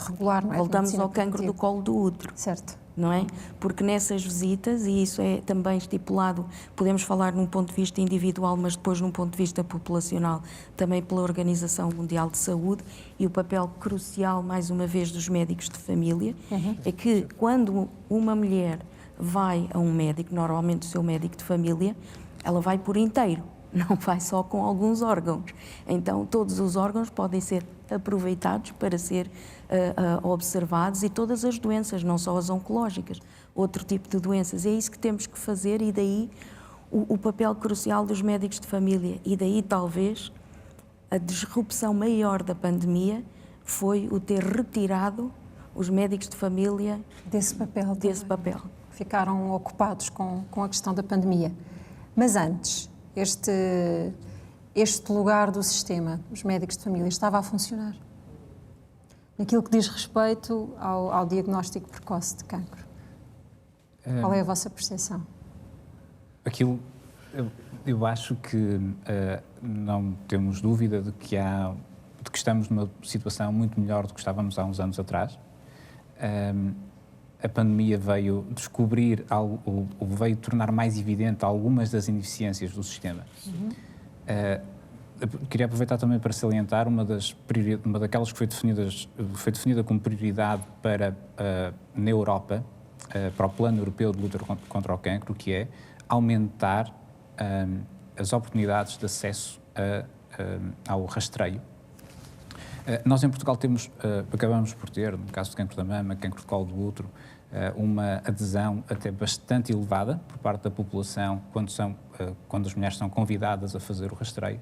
regular, não é? Voltamos ao cancro do colo do útero. Certo. Não é? Porque nessas visitas, e isso é também estipulado, podemos falar num ponto de vista individual, mas depois num ponto de vista populacional, também pela Organização Mundial de Saúde, e o papel crucial, mais uma vez, dos médicos de família, é que quando uma mulher vai a um médico, normalmente o seu médico de família, ela vai por inteiro, não vai só com alguns órgãos. Então, todos os órgãos podem ser aproveitados para ser observados, e todas as doenças, não só as oncológicas, outro tipo de doenças. É isso que temos que fazer, e daí o papel crucial dos médicos de família. E daí, talvez, a disrupção maior da pandemia foi o ter retirado os médicos de família desse papel. Ficaram ocupados com a questão da pandemia. Mas antes, este lugar do sistema, os médicos de família, estava a funcionar? Naquilo que diz respeito ao diagnóstico precoce de cancro. Qual é a vossa percepção? Eu acho que não temos dúvida de que estamos numa situação muito melhor do que estávamos há uns anos atrás. A pandemia veio descobrir ou veio tornar mais evidente algumas das ineficiências do sistema. Queria aproveitar também para salientar uma daquelas que foi definida como prioridade na Europa, para o Plano Europeu de Luta contra o Cancro, que é aumentar as oportunidades de acesso ao rastreio. Nós em Portugal acabamos por ter, no caso do cancro da mama, cancro de colo do útero, uma adesão até bastante elevada por parte da população quando as mulheres são convidadas a fazer o rastreio.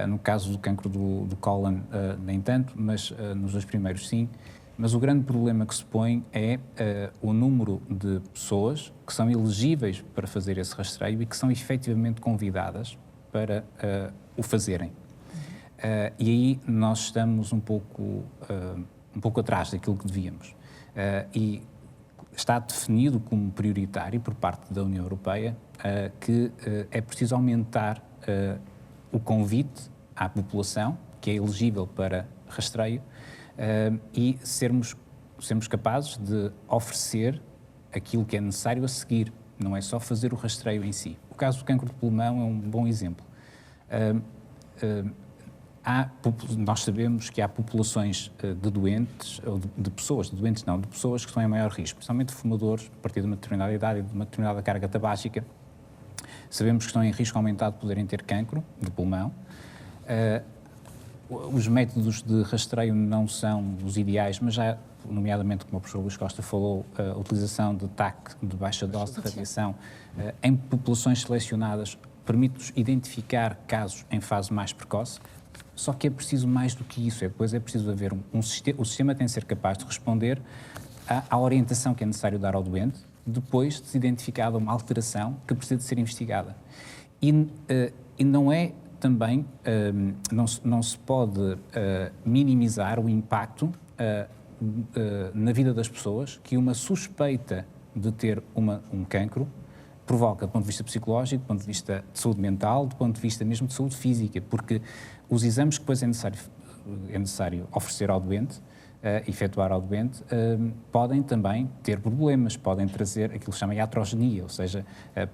No caso do cancro do cólon, nem tanto, mas nos dois primeiros sim. Mas o grande problema que se põe é o número de pessoas que são elegíveis para fazer esse rastreio e que são efetivamente convidadas para o fazerem. E aí nós estamos um pouco atrás daquilo que devíamos. E está definido como prioritário por parte da União Europeia que é preciso aumentar o convite à população que é elegível para rastreio e sermos capazes de oferecer aquilo que é necessário a seguir, não é só fazer o rastreio em si. O caso do cancro de pulmão é um bom exemplo. Nós sabemos que há populações de doentes, ou de pessoas que estão em maior risco, principalmente fumadores, a partir de uma determinada idade e de uma determinada carga tabágica. Sabemos que estão em risco aumentado de poderem ter cancro de pulmão. Os métodos de rastreio não são os ideais, mas já, nomeadamente, como o professor Luís Costa falou, a utilização de TAC, de baixa dose de radiação, em populações selecionadas, permite-nos identificar casos em fase mais precoce. Só que é preciso mais do que isso, depois é preciso haver o sistema tem de ser capaz de responder à orientação que é necessário dar ao doente, depois de se identificada uma alteração que precisa de ser investigada. E não é também, não se pode minimizar o impacto na vida das pessoas que uma suspeita de ter um cancro provoca, do ponto de vista psicológico, do ponto de vista de saúde mental, do ponto de vista mesmo de saúde física, porque os exames que depois é necessário oferecer ao doente, efetuar ao doente, podem também ter problemas, podem trazer aquilo que se chama iatrogenia, ou seja,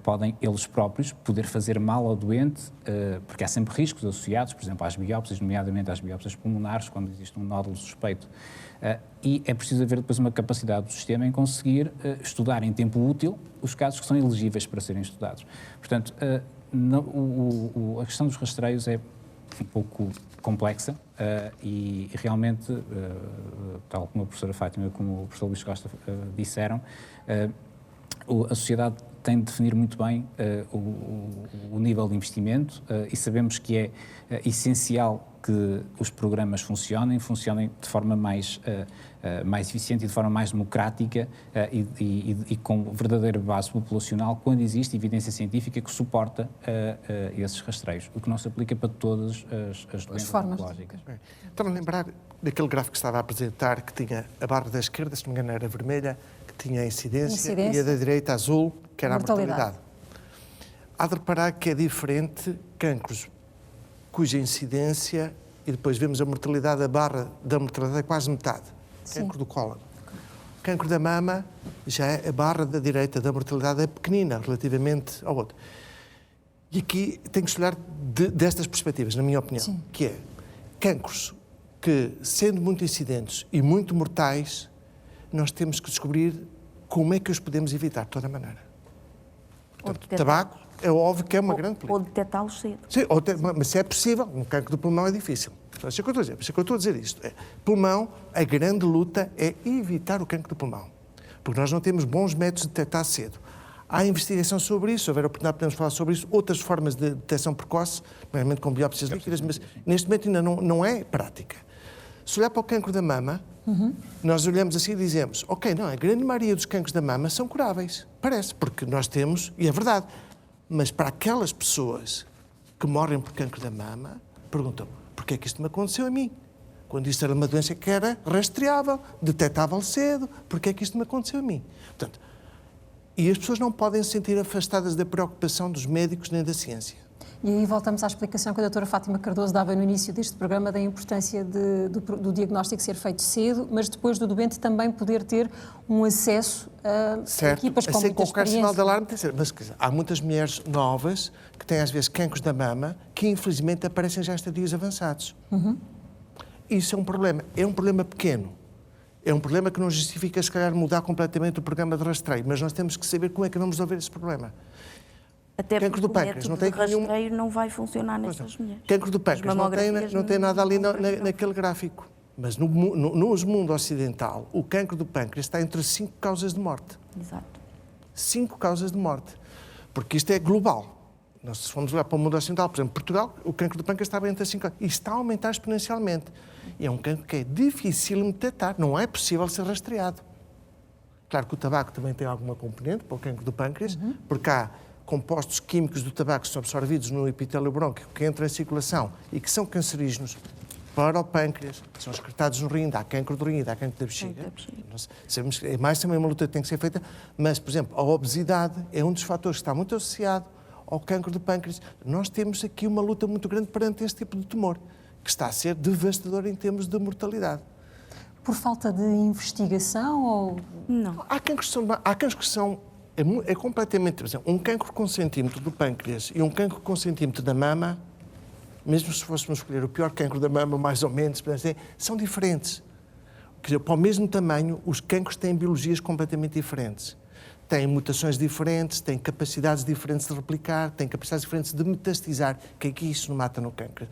podem eles próprios poder fazer mal ao doente, porque há sempre riscos associados, por exemplo, às biópsias, nomeadamente às biópsias pulmonares, quando existe um nódulo suspeito. E é preciso haver depois uma capacidade do sistema em conseguir estudar em tempo útil os casos que são elegíveis para serem estudados. Portanto, a questão dos rastreios é um pouco complexa, e realmente, tal como a professora Fátima e como o professor Luís Costa disseram, a sociedade tem de definir muito bem o nível de investimento e sabemos que é essencial que os programas funcionem de forma mais eficiente e de forma mais democrática e com verdadeira base populacional quando existe evidência científica que suporta esses rastreios, o que não se aplica para todas as doenças oncológicas. Estava a lembrar daquele gráfico que estava a apresentar, que tinha a barra da esquerda, se não me engano era vermelha, que tinha a incidência, e a da direita azul, que era a mortalidade. Há de reparar que é diferente cancros cuja incidência, e depois vemos a mortalidade, a barra da mortalidade é quase metade. Sim. Cancro do cólon. O cancro da mama, já é a barra da direita da mortalidade é pequenina relativamente ao outro. E aqui tem que se olhar destas perspectivas, na minha opinião, sim, que é cancros que, sendo muito incidentes e muito mortais, nós temos que descobrir como é que os podemos evitar de toda maneira. Portanto, tabaco é óbvio que é uma grande política. Ou detectá-los cedo. Sim, mas se é possível, um cancro do pulmão é difícil. Então, isso é que eu estou a dizer isto. Pulmão, a grande luta é evitar o cancro do pulmão. Porque nós não temos bons métodos de detectar cedo. Há investigação sobre isso, se houver oportunidade podemos falar sobre isso, outras formas de detecção precoce, normalmente com biópsias líquidas, mas neste momento ainda não é prática. Se olhar para o cancro da mama, nós olhamos assim e dizemos, ok, não, a grande maioria dos cancros da mama são curáveis, parece, porque nós temos, e é verdade, mas para aquelas pessoas que morrem por cancro da mama, perguntam, porquê é que isto me aconteceu a mim? Quando isto era uma doença que era rastreável, detectável cedo, porquê é que isto me aconteceu a mim? Portanto, e as pessoas não podem se sentir afastadas da preocupação dos médicos nem da ciência. E aí voltamos à explicação que a doutora Fátima Cardoso dava no início deste programa da importância do diagnóstico ser feito cedo, mas depois do doente também poder ter um acesso a equipas com muita experiência. Sinal de alarme, mas há muitas mulheres novas que têm às vezes cancros da mama que infelizmente aparecem já em estadios avançados. Isso é um problema pequeno. É um problema que não justifica, se calhar, mudar completamente o programa de rastreio, mas nós temos que saber como é que vamos resolver esse problema. Até cancro do pâncreas não tem rastreio não vai funcionar nessas mulheres. Cancro do pâncreas não tem nada ali naquele gráfico. Mas no mundo ocidental, o cancro do pâncreas está entre 5 causas de morte. Exato. 5 causas de morte. Porque isto é global. Nós, se formos olhar para o mundo ocidental, por exemplo, Portugal, o cancro do pâncreas está entre 5 causas. E está a aumentar exponencialmente. E é um cancro que é difícil de detectar. Não é possível ser rastreado. Claro que o tabaco também tem alguma componente para o cancro do pâncreas, porque há compostos químicos do tabaco que são absorvidos no epitélio brônquio, que entram em circulação e que são cancerígenos para o pâncreas, são excretados no rim, há cancro do rim, há cancro da bexiga. Nós sabemos que é mais também uma luta que tem que ser feita, mas, por exemplo, a obesidade é um dos fatores que está muito associado ao cancro do pâncreas. Nós temos aqui uma luta muito grande perante este tipo de tumor, que está a ser devastador em termos de mortalidade. Por falta de investigação ou... Não. Há cancros que são é completamente... Por exemplo, um cancro com centímetro do pâncreas e um cancro com centímetro da mama, mesmo se fôssemos escolher o pior cancro da mama, mais ou menos, são diferentes. Quer dizer, para o mesmo tamanho, os cancros têm biologias completamente diferentes. Têm mutações diferentes, têm capacidades diferentes de replicar, têm capacidades diferentes de metastizar, que é que isso não mata no cancro.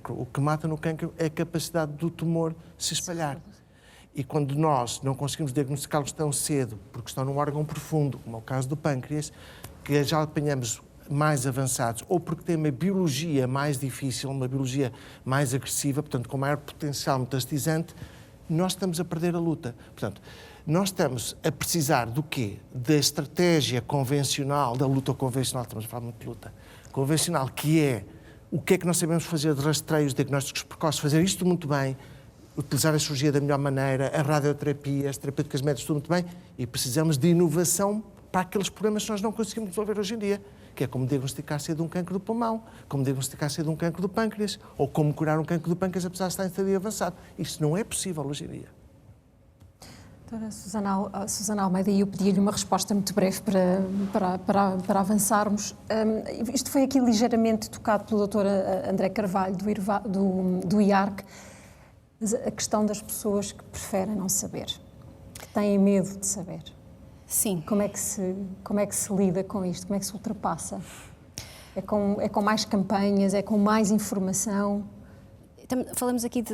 O que mata no cancro é a capacidade do tumor se espalhar. E quando nós não conseguimos diagnosticá-los tão cedo, porque estão num órgão profundo, como é o caso do pâncreas, que já apanhamos mais avançados, ou porque têm uma biologia mais difícil, uma biologia mais agressiva, portanto, com maior potencial metastizante, nós estamos a perder a luta. Portanto, nós estamos a precisar do quê? Da estratégia convencional, da luta convencional, estamos a falar muito de luta, convencional, que é o que é que nós sabemos fazer de rastreios, diagnósticos precoces, fazer isto muito bem, utilizar a cirurgia da melhor maneira, a radioterapia, as terapêuticas médicas, tudo muito bem, e precisamos de inovação para aqueles problemas que nós não conseguimos resolver hoje em dia, que é como diagnosticar cedo um cancro do pulmão, como diagnosticar cedo um cancro do pâncreas, ou como curar um cancro do pâncreas apesar de estar em estadio avançado. Isso não é possível hoje em dia. Doutora Susana Almeida, eu pedi-lhe uma resposta muito breve para avançarmos. Isto foi aqui ligeiramente tocado pelo doutor André Carvalho, do IARC, a questão das pessoas que preferem não saber, que têm medo de saber. Sim. Como é que se lida com isto? Como é que se ultrapassa? É com mais campanhas? É com mais informação? Falamos aqui de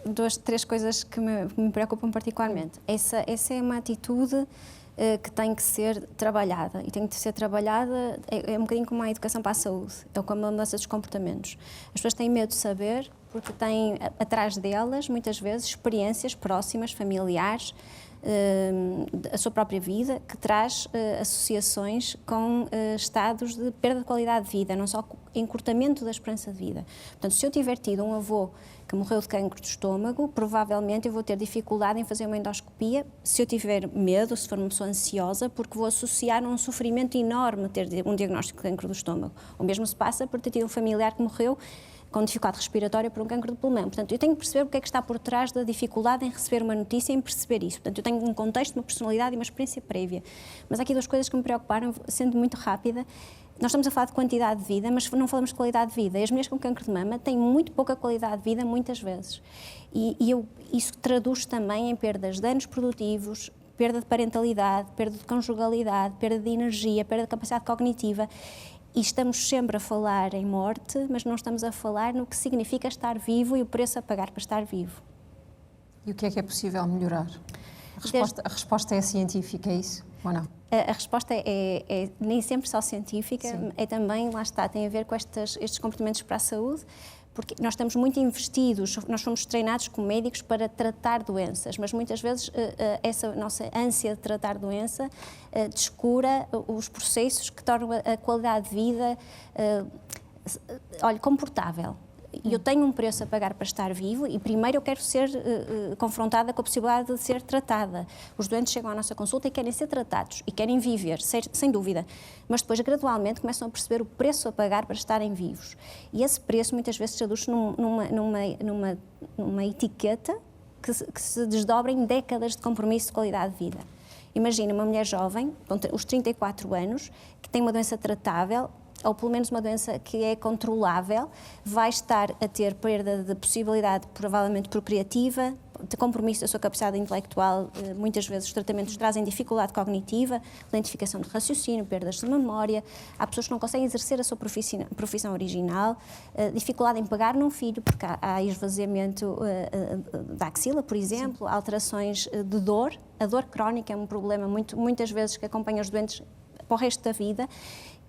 duas, três coisas que me preocupam particularmente. Essa é uma atitude que tem que ser trabalhada, e tem que ser trabalhada, é um bocadinho como a educação para a saúde, é como a mudança dos comportamentos. As pessoas têm medo de saber porque têm atrás delas, muitas vezes, experiências próximas, familiares, a sua própria vida, que traz associações com estados de perda de qualidade de vida, não só encurtamento da esperança de vida. Portanto, se eu tiver tido um avô que morreu de cancro do estômago, provavelmente eu vou ter dificuldade em fazer uma endoscopia se eu tiver medo, se for uma pessoa ansiosa, porque vou associar um sofrimento enorme ter um diagnóstico de cancro do estômago. O mesmo se passa por ter tido um familiar que morreu com dificuldade respiratória por um cancro do pulmão. Portanto, eu tenho que perceber o que é que está por trás da dificuldade em receber uma notícia e em perceber isso. Portanto, eu tenho um contexto, uma personalidade e uma experiência prévia. Mas há aqui duas coisas que me preocuparam, sendo muito rápida. Nós estamos a falar de quantidade de vida, mas não falamos de qualidade de vida. E as mulheres com cancro de mama têm muito pouca qualidade de vida, muitas vezes. Isso traduz também em perdas de anos produtivos, perda de parentalidade, perda de conjugalidade, perda de energia, perda de capacidade cognitiva. E estamos sempre a falar em morte, mas não estamos a falar no que significa estar vivo e o preço a pagar para estar vivo. E o que é possível melhorar? A resposta é científica, é isso ou não? A resposta é nem sempre só científica, sim. É também, lá está, tem a ver com estes comportamentos para a saúde, porque nós estamos muito investidos, nós fomos treinados como médicos para tratar doenças, mas muitas vezes essa nossa ânsia de tratar doença descura os processos que tornam a qualidade de vida, comportável. E eu tenho um preço a pagar para estar vivo e primeiro eu quero ser confrontada com a possibilidade de ser tratada. Os doentes chegam à nossa consulta e querem ser tratados e querem viver, sem dúvida, mas depois gradualmente começam a perceber o preço a pagar para estarem vivos. E esse preço muitas vezes se traduz numa etiqueta que se desdobra em décadas de compromisso de qualidade de vida. Imagina uma mulher jovem, com os 34 anos, que tem uma doença tratável, ou pelo menos uma doença que é controlável, vai estar a ter perda de possibilidade, provavelmente procriativa, de compromisso da sua capacidade intelectual. Muitas vezes os tratamentos trazem dificuldade cognitiva, lentificação de raciocínio, perdas de memória. Há pessoas que não conseguem exercer a sua profissão original, dificuldade em pegar num filho, porque há esvaziamento da axila, por exemplo, sim. Alterações de dor. A dor crónica é um problema muitas vezes que acompanha os doentes para o resto da vida.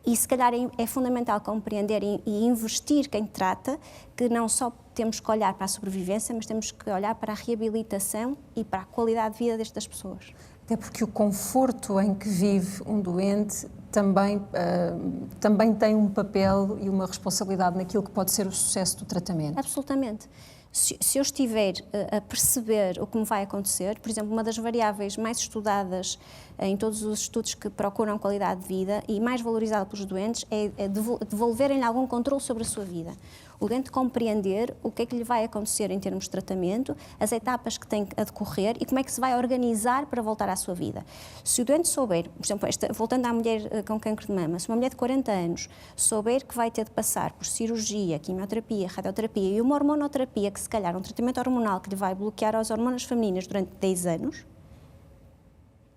E se calhar é fundamental compreender e investir quem trata, que não só temos que olhar para a sobrevivência, mas temos que olhar para a reabilitação e para a qualidade de vida destas pessoas. Até porque o conforto em que vive um doente também tem um papel e uma responsabilidade naquilo que pode ser o sucesso do tratamento. Absolutamente. Se eu estiver a perceber o que me vai acontecer, por exemplo, uma das variáveis mais estudadas em todos os estudos que procuram qualidade de vida e mais valorizada pelos doentes é devolverem-lhe algum controle sobre a sua vida. O doente compreender o que é que lhe vai acontecer em termos de tratamento, as etapas que tem a decorrer e como é que se vai organizar para voltar à sua vida. Se o doente souber, por exemplo, voltando à mulher com cancro de mama, se uma mulher de 40 anos souber que vai ter de passar por cirurgia, quimioterapia, radioterapia e uma hormonoterapia, que se calhar um tratamento hormonal que lhe vai bloquear as hormonas femininas durante 10 anos,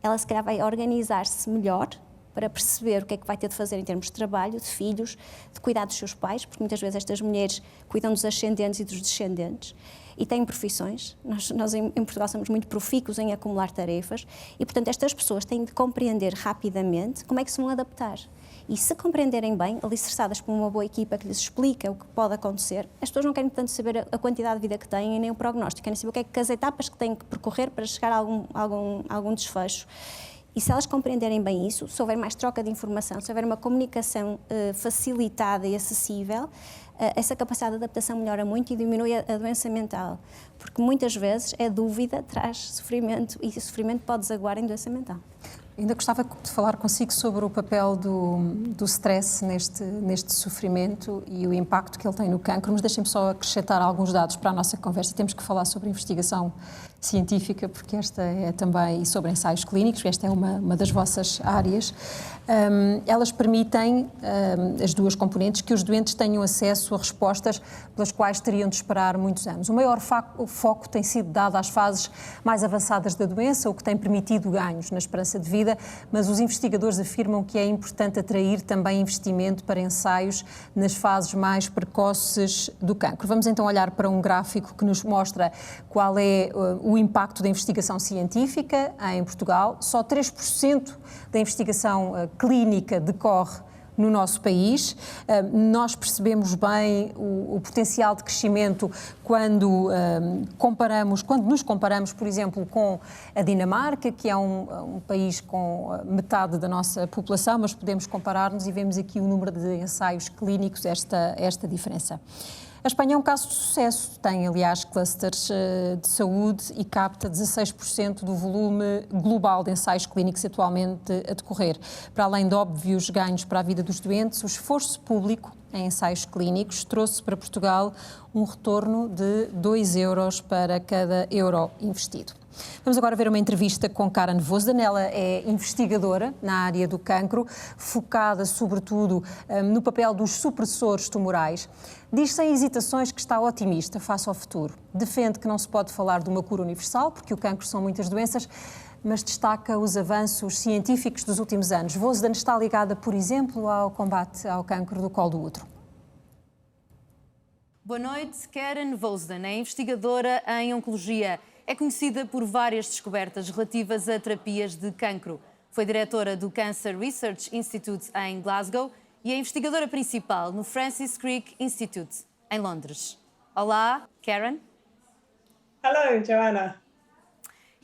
ela se calhar vai organizar-se melhor para perceber o que é que vai ter de fazer em termos de trabalho, de filhos, de cuidar dos seus pais, porque muitas vezes estas mulheres cuidam dos ascendentes e dos descendentes e têm profissões. Nós em Portugal somos muito profícuos em acumular tarefas e, portanto, estas pessoas têm de compreender rapidamente como é que se vão adaptar. E se compreenderem bem, alicerçadas por uma boa equipa que lhes explica o que pode acontecer, as pessoas não querem tanto saber a quantidade de vida que têm nem o prognóstico, querem saber o que é que as etapas que têm que percorrer para chegar a algum desfecho. E se elas compreenderem bem isso, se houver mais troca de informação, se houver uma comunicação facilitada e acessível, essa capacidade de adaptação melhora muito e diminui a doença mental. Porque muitas vezes a dúvida traz sofrimento e o sofrimento pode desaguar em doença mental. Ainda gostava de falar consigo sobre o papel do stress neste sofrimento e o impacto que ele tem no cancro, mas deixem-me só acrescentar alguns dados para a nossa conversa. Temos que falar sobre a investigação científica, porque esta é também sobre ensaios clínicos, esta é uma das vossas áreas. Elas permitem, as duas componentes, que os doentes tenham acesso a respostas pelas quais teriam de esperar muitos anos. O maior foco tem sido dado às fases mais avançadas da doença, o que tem permitido ganhos na esperança de vida, mas os investigadores afirmam que é importante atrair também investimento para ensaios nas fases mais precoces do cancro. Vamos então olhar para um gráfico que nos mostra qual é o impacto da investigação científica em Portugal. Só 3% da investigação clínica decorre no nosso país. Nós percebemos bem o potencial de crescimento quando nos comparamos, por exemplo, com a Dinamarca, que é um país com metade da nossa população, mas podemos comparar-nos e vemos aqui o número de ensaios clínicos, esta diferença. A Espanha é um caso de sucesso, tem, aliás, clusters de saúde e capta 16% do volume global de ensaios clínicos atualmente a decorrer. Para além de óbvios ganhos para a vida dos doentes, o esforço público em ensaios clínicos trouxe para Portugal um retorno de 2 euros para cada euro investido. Vamos agora ver uma entrevista com Karen Vosden. Ela é investigadora na área do cancro, focada sobretudo no papel dos supressores tumorais. Diz sem hesitações que está otimista face ao futuro. Defende que não se pode falar de uma cura universal, porque o cancro são muitas doenças, mas destaca os avanços científicos dos últimos anos. Vosden está ligada, por exemplo, ao combate ao cancro do colo do útero. Boa noite, Karen Vosden é investigadora em oncologia. É conhecida por várias descobertas relativas a terapias de cancro. Foi diretora do Cancer Research Institute em Glasgow e é investigadora principal no Francis Crick Institute, em Londres. Olá, Karen. Hello, Joanna.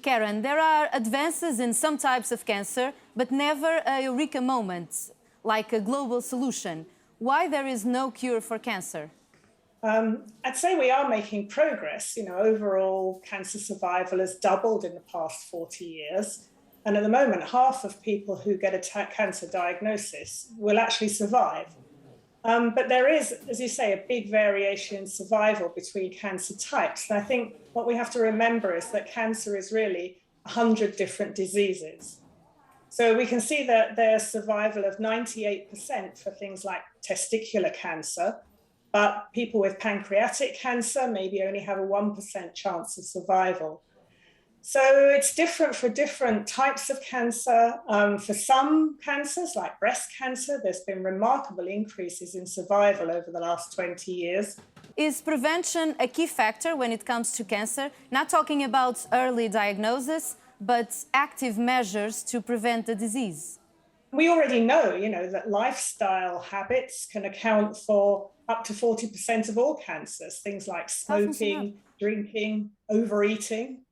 Karen, there are advances in some types of cancer, but never a eureka moment, like a global solution. Why there is no cure for cancer? I'd say we are making progress. You know, overall cancer survival has doubled in the past 40 years. And at the moment, half of people who get a cancer diagnosis will actually survive. But there is, as you say, a big variation in survival between cancer types. And I think what we have to remember is that cancer is really 100 different diseases. So we can see that there's survival of 98% for things like testicular cancer, but people with pancreatic cancer maybe only have a 1% chance of survival. So it's different for different types of cancer. For some cancers, like breast cancer, there's been remarkable increases in survival over the last 20 years. Is prevention a key factor when it comes to cancer? Not talking about early diagnosis, but active measures to prevent the disease. We already know, that lifestyle habits can account for up to 40% of all cancers, things like smoking, drinking, overeating.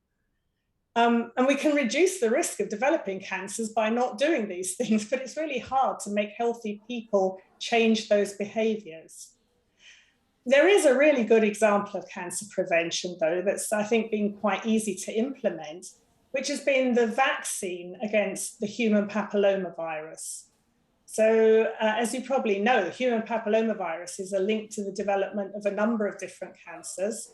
And we can reduce the risk of developing cancers by not doing these things, but it's really hard to make healthy people change those behaviors. There is a really good example of cancer prevention, though, that's, I think, been quite easy to implement, which has been the vaccine against the human papillomavirus. So, as you probably know, human papillomavirus is a link to the development of a number of different cancers.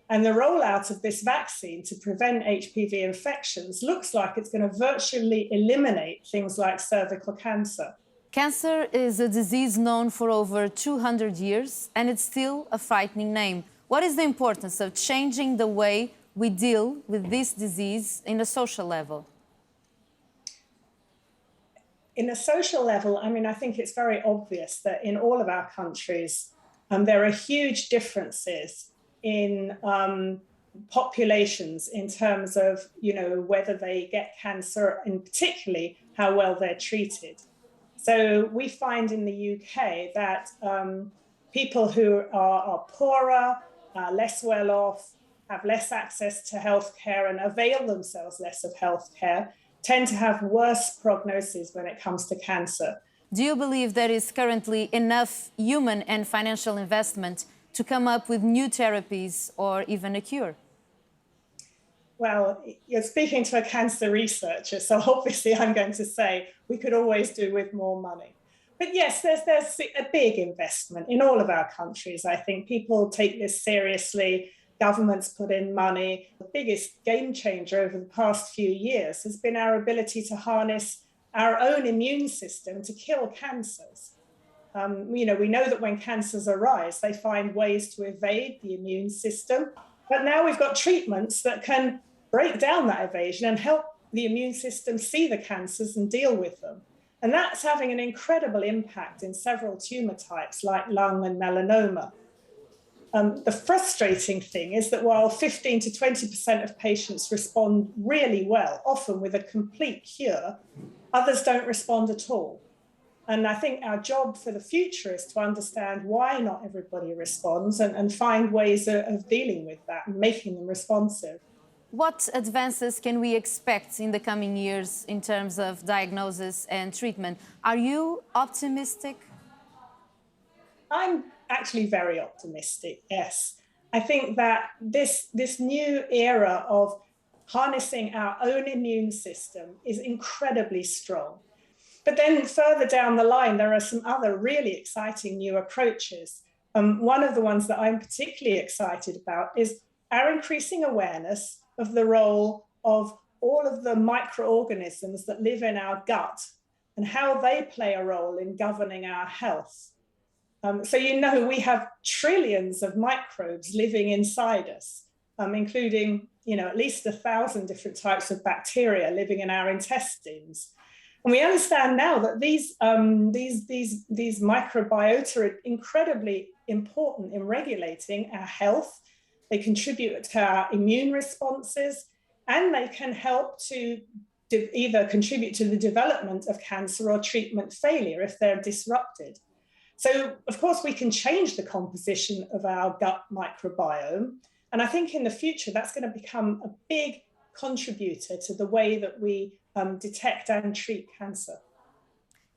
And the rollout of this vaccine to prevent HPV infections looks like it's going to virtually eliminate things like cervical cancer. Cancer is a disease known for over 200 years, and it's still a frightening name. What is the importance of changing the way we deal with this disease in a social level? In a social level, I think it's very obvious that in all of our countries, there are huge differences in populations in terms of, whether they get cancer and particularly how well they're treated. So we find in the UK that people who are poorer, less well off, have less access to healthcare and avail themselves less of healthcare, tend to have worse prognosis when it comes to cancer. Do you believe there is currently enough human and financial investment to come up with new therapies or even a cure? Well, you're speaking to a cancer researcher, so obviously I'm going to say we could always do with more money. But yes, there's a big investment in all of our countries. I think people take this seriously. governments put in money. The biggest game changer over the past few years has been our ability to harness our own immune system to kill cancers. We know that when cancers arise, they find ways to evade the immune system. But now we've got treatments that can break down that evasion and help the immune system see the cancers and deal with them. And that's having an incredible impact in several tumor types like lung and melanoma. The frustrating thing is that while 15 to 20% of patients respond really well, often with a complete cure, others don't respond at all. And I think our job for the future is to understand why not everybody responds and find ways of dealing with that and making them responsive. What advances can we expect in the coming years in terms of diagnosis and treatment? Are you optimistic? I'm actually very optimistic, yes. I think that this new era of harnessing our own immune system is incredibly strong. But then further down the line, there are some other really exciting new approaches. One of the ones that I'm particularly excited about is our increasing awareness of the role of all of the microorganisms that live in our gut and how they play a role in governing our health. So we have trillions of microbes living inside us, including at least 1,000 different types of bacteria living in our intestines. And we understand now that these microbiota are incredibly important in regulating our health. They contribute to our immune responses, and they can help to either contribute to the development of cancer or treatment failure if they're disrupted. So, of course, we can change the composition of our gut microbiome. And I think in the future, that's going to become a big contributor to the way that we detect and treat cancer.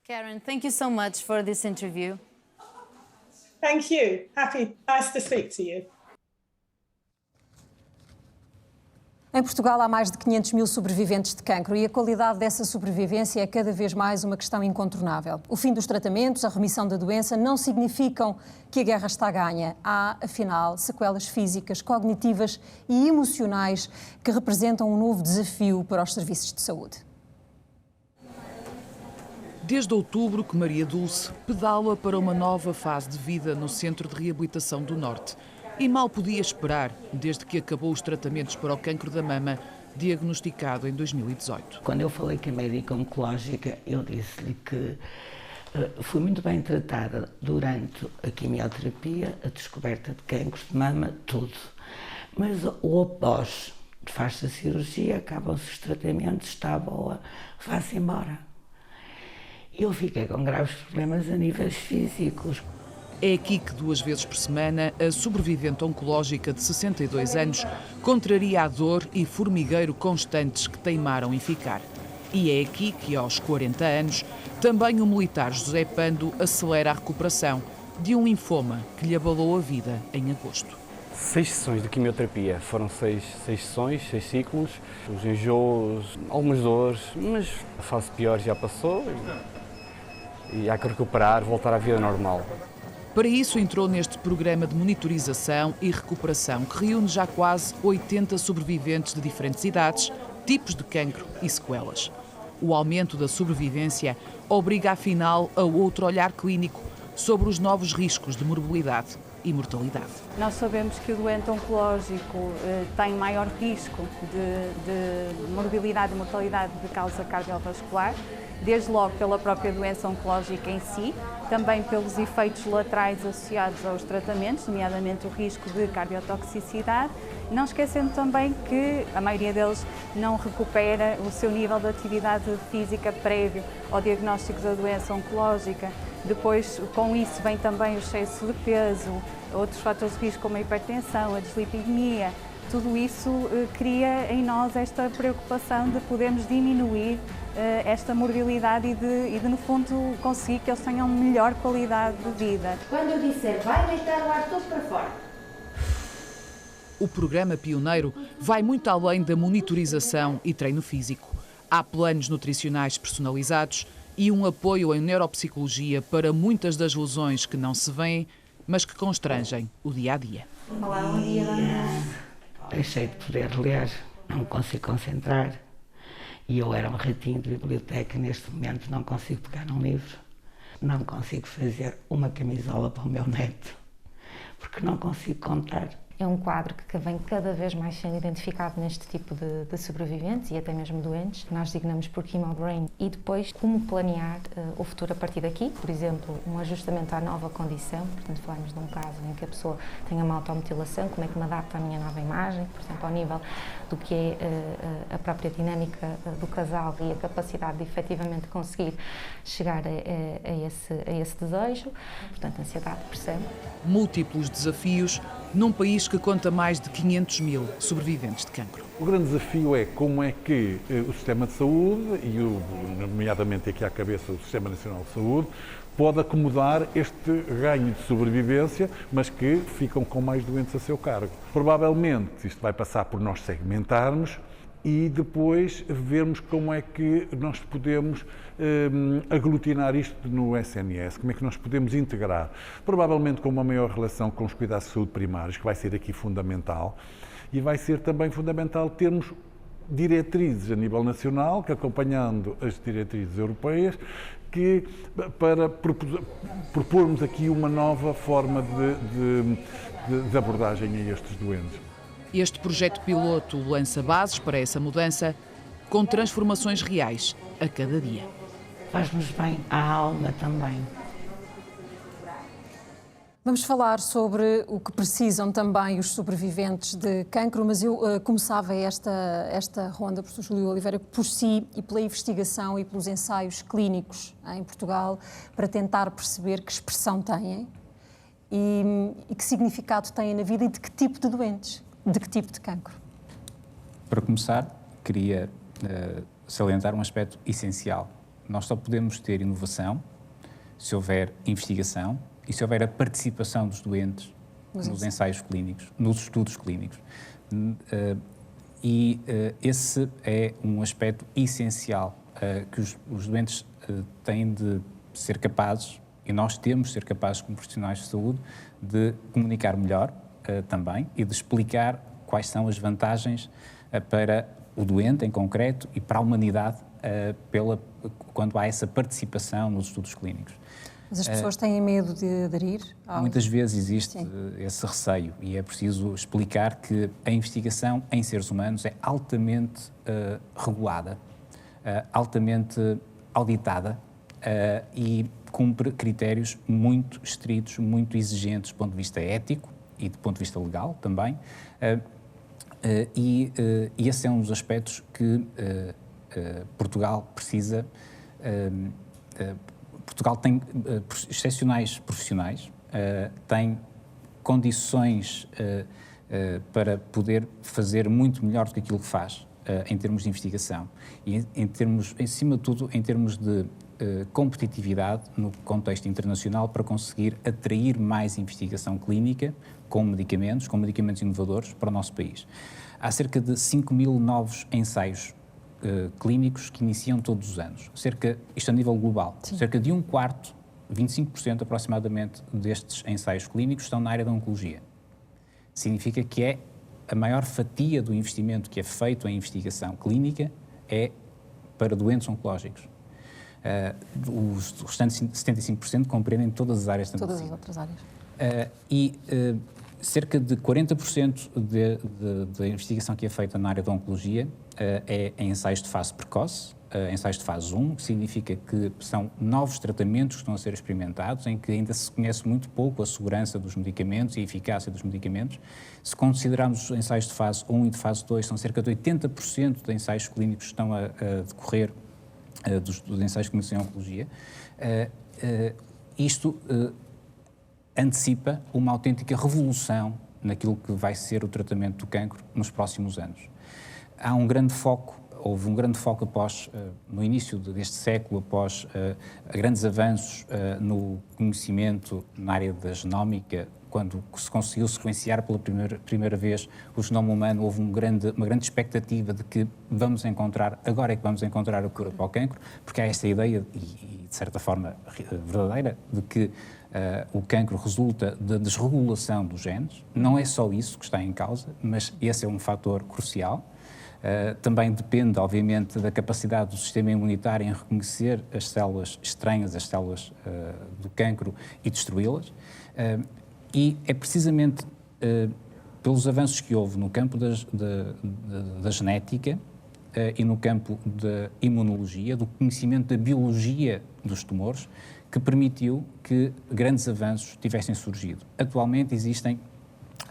Karen, thank you so much for this interview. Thank you. Nice to speak to you. Em Portugal há mais de 500 mil sobreviventes de cancro e a qualidade dessa sobrevivência é cada vez mais uma questão incontornável. O fim dos tratamentos, a remissão da doença não significam que a guerra está ganha. Há, afinal, sequelas físicas, cognitivas e emocionais que representam um novo desafio para os serviços de saúde. Desde outubro que Maria Dulce pedala para uma nova fase de vida no Centro de Reabilitação do Norte. E mal podia esperar, desde que acabou os tratamentos para o cancro da mama, diagnosticado em 2018. Quando eu falei com a médica oncológica, eu disse-lhe que fui muito bem tratada durante a quimioterapia, a descoberta de cancros de mama, tudo. Mas o após, faz-se a cirurgia, acabam-se os tratamentos, está boa, vá-se embora. Eu fiquei com graves problemas a níveis físicos. É aqui que 2 vezes por semana a sobrevivente oncológica de 62 anos contraria a dor e formigueiro constantes que teimaram em ficar. E é aqui que, aos 40 anos, também o militar José Pando acelera a recuperação de um linfoma que lhe abalou a vida em agosto. 6 sessões de quimioterapia, foram 6 sessões, 6 ciclos, os enjoos, algumas dores, mas a fase pior já passou e há que recuperar, voltar à vida normal. Para isso entrou neste programa de monitorização e recuperação que reúne já quase 80 sobreviventes de diferentes idades, tipos de cancro e sequelas. O aumento da sobrevivência obriga afinal a outro olhar clínico sobre os novos riscos de morbilidade e mortalidade. Nós sabemos que o doente oncológico tem maior risco de morbilidade e mortalidade de causa cardiovascular, desde logo pela própria doença oncológica em si, também pelos efeitos laterais associados aos tratamentos, nomeadamente o risco de cardiotoxicidade, não esquecendo também que a maioria deles não recupera o seu nível de atividade física prévio ao diagnóstico da doença oncológica. Depois, com isso, vem também o excesso de peso, outros fatores de risco como a hipertensão, a dislipidemia. Tudo isso cria em nós esta preocupação de podermos diminuir esta morbilidade e de, no fundo, conseguir que eles tenham melhor qualidade de vida. Quando eu disser vai deitar o ar todo para fora. O programa pioneiro vai muito além da monitorização e treino físico. Há planos nutricionais personalizados e um apoio em neuropsicologia para muitas das lesões que não se veem, mas que constrangem o dia-a-dia. Olá, bom dia, Dona. Deixei de poder ler, não me consigo concentrar. E eu era um ratinho de biblioteca, neste momento não consigo pegar num livro. Não consigo fazer uma camisola para o meu neto, porque não consigo contar. É um quadro que vem cada vez mais sendo identificado neste tipo de sobreviventes e até mesmo doentes. Nós designamos por chemobrain e depois como planear o futuro a partir daqui. Por exemplo, um ajustamento à nova condição. Portanto, falamos de um caso em que a pessoa tem uma automutilação, como é que me adapta à minha nova imagem, por exemplo, ao nível do que é a própria dinâmica do casal e a capacidade de efetivamente conseguir chegar a esse desejo. Portanto, ansiedade, depressão. Múltiplos desafios num país que conta mais de 500 mil sobreviventes de cancro. O grande desafio é como é que o sistema de saúde, e nomeadamente aqui à cabeça o Sistema Nacional de Saúde, pode acomodar este ganho de sobrevivência, mas que ficam com mais doentes a seu cargo. Provavelmente isto vai passar por nós segmentarmos e depois vermos como é que nós podemos aglutinar isto no SNS, como é que nós podemos integrar, provavelmente com uma maior relação com os cuidados de saúde primários, que vai ser aqui fundamental, e vai ser também fundamental termos diretrizes a nível nacional, que acompanhando as diretrizes europeias, que para propormos aqui uma nova forma de abordagem a estes doentes. Este projeto piloto lança bases para essa mudança com transformações reais a cada dia. Faz-nos bem à alma também. Vamos falar sobre o que precisam também os sobreviventes de cancro, mas eu começava esta ronda, professor Júlio Oliveira, por si e pela investigação e pelos ensaios clínicos em Portugal, para tentar perceber que expressão têm e que significado têm na vida e de que tipo de doentes, de que tipo de cancro. Para começar, queria salientar um aspecto essencial. Nós só podemos ter inovação se houver investigação e se houver a participação dos doentes nos ensaios clínicos, nos estudos clínicos. Esse é um aspecto essencial que os doentes têm de ser capazes, e nós temos de ser capazes como profissionais de saúde, de comunicar melhor também e de explicar quais são as vantagens para o doente em concreto e para a humanidade quando há essa participação nos estudos clínicos. Mas as pessoas têm medo de aderir? Muitas vezes existe esse receio e é preciso explicar que a investigação em seres humanos é altamente regulada, altamente auditada e cumpre critérios muito estritos, muito exigentes do ponto de vista ético e do ponto de vista legal também. E esse é um dos aspectos que Portugal precisa. Portugal tem excepcionais profissionais, tem condições para poder fazer muito melhor do que aquilo que faz em termos de investigação e acima de tudo, em termos de competitividade no contexto internacional para conseguir atrair mais investigação clínica com medicamentos inovadores para o nosso país. Há cerca de 5.000 novos ensaios clínicos que iniciam todos os anos, isto a nível global. Sim. Cerca de 1/4, 25% aproximadamente destes ensaios clínicos estão na área da oncologia. Significa que é a maior fatia do investimento que é feito em investigação clínica é para doentes oncológicos. Os restantes 75% compreendem todas as áreas da medicina. Todas as outras áreas. Cerca de 40% da investigação que é feita na área da oncologia é em ensaios de fase precoce, ensaios de fase 1, que significa que são novos tratamentos que estão a ser experimentados, em que ainda se conhece muito pouco a segurança dos medicamentos e a eficácia dos medicamentos. Se considerarmos os ensaios de fase 1 e de fase 2, são cerca de 80% de ensaios clínicos que estão a decorrer dos ensaios clínicos em oncologia. Isto antecipa uma autêntica revolução naquilo que vai ser o tratamento do cancro nos próximos anos. Houve um grande foco no início deste século, após grandes avanços no conhecimento na área da genómica, quando se conseguiu sequenciar pela primeira vez o genoma humano, houve uma grande expectativa de que agora é que vamos encontrar a cura para o cancro, porque há esta ideia, e de certa forma verdadeira, de que o cancro resulta da desregulação dos genes. Não é só isso que está em causa, mas esse é um fator crucial. Também depende, obviamente, da capacidade do sistema imunitário em reconhecer as células estranhas, as células do cancro, e destruí-las. E é precisamente pelos avanços que houve no campo da genética e no campo da imunologia, do conhecimento da biologia dos tumores, que permitiu que grandes avanços tivessem surgido. Atualmente existem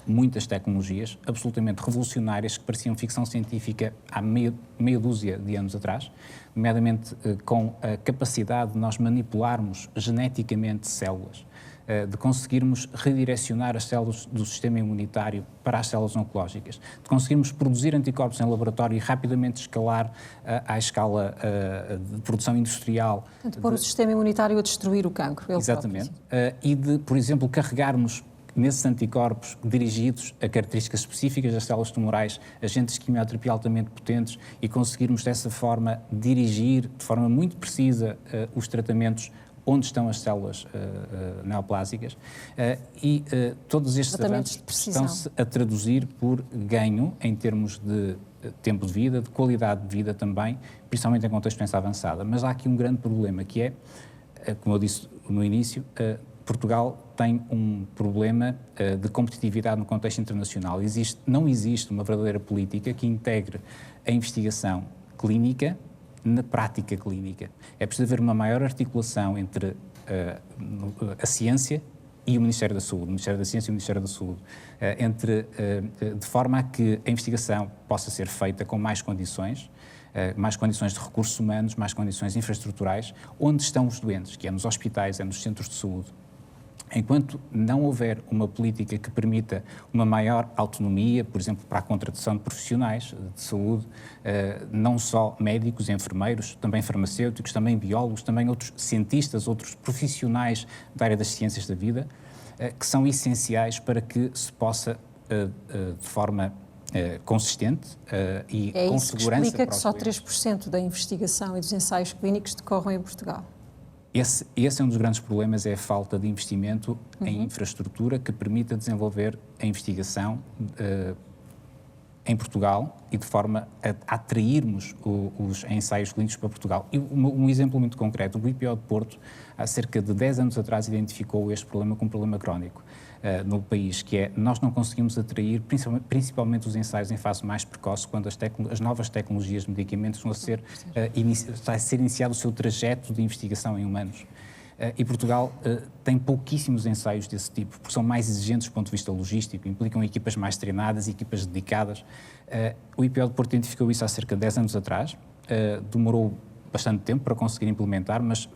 muitas tecnologias absolutamente revolucionárias que pareciam ficção científica há meia dúzia de anos atrás, nomeadamente com a capacidade de nós manipularmos geneticamente células, de conseguirmos redirecionar as células do sistema imunitário para as células oncológicas, de conseguirmos produzir anticorpos em laboratório e rapidamente escalar à escala de produção industrial. Portanto, pôr o sistema imunitário a destruir o cancro. Exatamente. E de, por exemplo, carregarmos nesses anticorpos dirigidos a características específicas das células tumorais, agentes de quimioterapia altamente potentes, e conseguirmos dessa forma dirigir de forma muito precisa os tratamentos onde estão as células neoplásicas, e todos estes avanços estão-se a traduzir por ganho em termos de tempo de vida, de qualidade de vida também, principalmente em contexto de doença avançada. Mas há aqui um grande problema, que é, como eu disse no início, Portugal tem um problema de competitividade no contexto internacional. Não existe uma verdadeira política que integre a investigação clínica na prática clínica. É preciso haver uma maior articulação entre a ciência e o Ministério da Saúde, o Ministério da Ciência e o Ministério da Saúde, de forma a que a investigação possa ser feita com mais condições de recursos humanos, mais condições infraestruturais, onde estão os doentes, que é nos hospitais, é nos centros de saúde. Enquanto não houver uma política que permita uma maior autonomia, por exemplo, para a contratação de profissionais de saúde, não só médicos, enfermeiros, também farmacêuticos, também biólogos, também outros cientistas, outros profissionais da área das ciências da vida, que são essenciais para que se possa, de forma consistente e com segurança... É isso que explica que só 3% da investigação e dos ensaios clínicos decorram em Portugal. Esse é um dos grandes problemas, é a falta de investimento em infraestrutura que permita desenvolver a investigação em Portugal e de forma a atrairmos os ensaios clínicos para Portugal. E um exemplo muito concreto, o IPO de Porto, há cerca de 10 anos atrás, identificou este problema como um problema crónico no país, que é, nós não conseguimos atrair principalmente os ensaios em fase mais precoce, quando as novas tecnologias de medicamentos vão está a ser iniciado o seu trajeto de investigação em humanos. E Portugal tem pouquíssimos ensaios desse tipo, porque são mais exigentes do ponto de vista logístico, implicam equipas mais treinadas, equipas dedicadas. O IPO de Porto identificou isso há cerca de 10 anos atrás, demorou bastante tempo para conseguir implementar, mas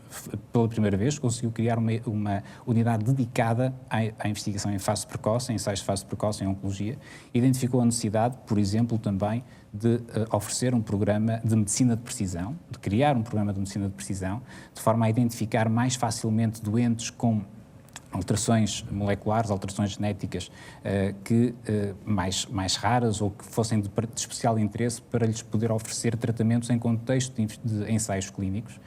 pela primeira vez conseguiu criar uma unidade dedicada à investigação em fase precoce, em ensaios de fase precoce em oncologia. Identificou a necessidade, por exemplo, também de oferecer um programa de medicina de precisão, de criar um programa de medicina de precisão, de forma a identificar mais facilmente doentes com alterações moleculares, alterações genéticas mais raras ou que fossem de especial interesse, para lhes poder oferecer tratamentos em contexto de ensaios clínicos.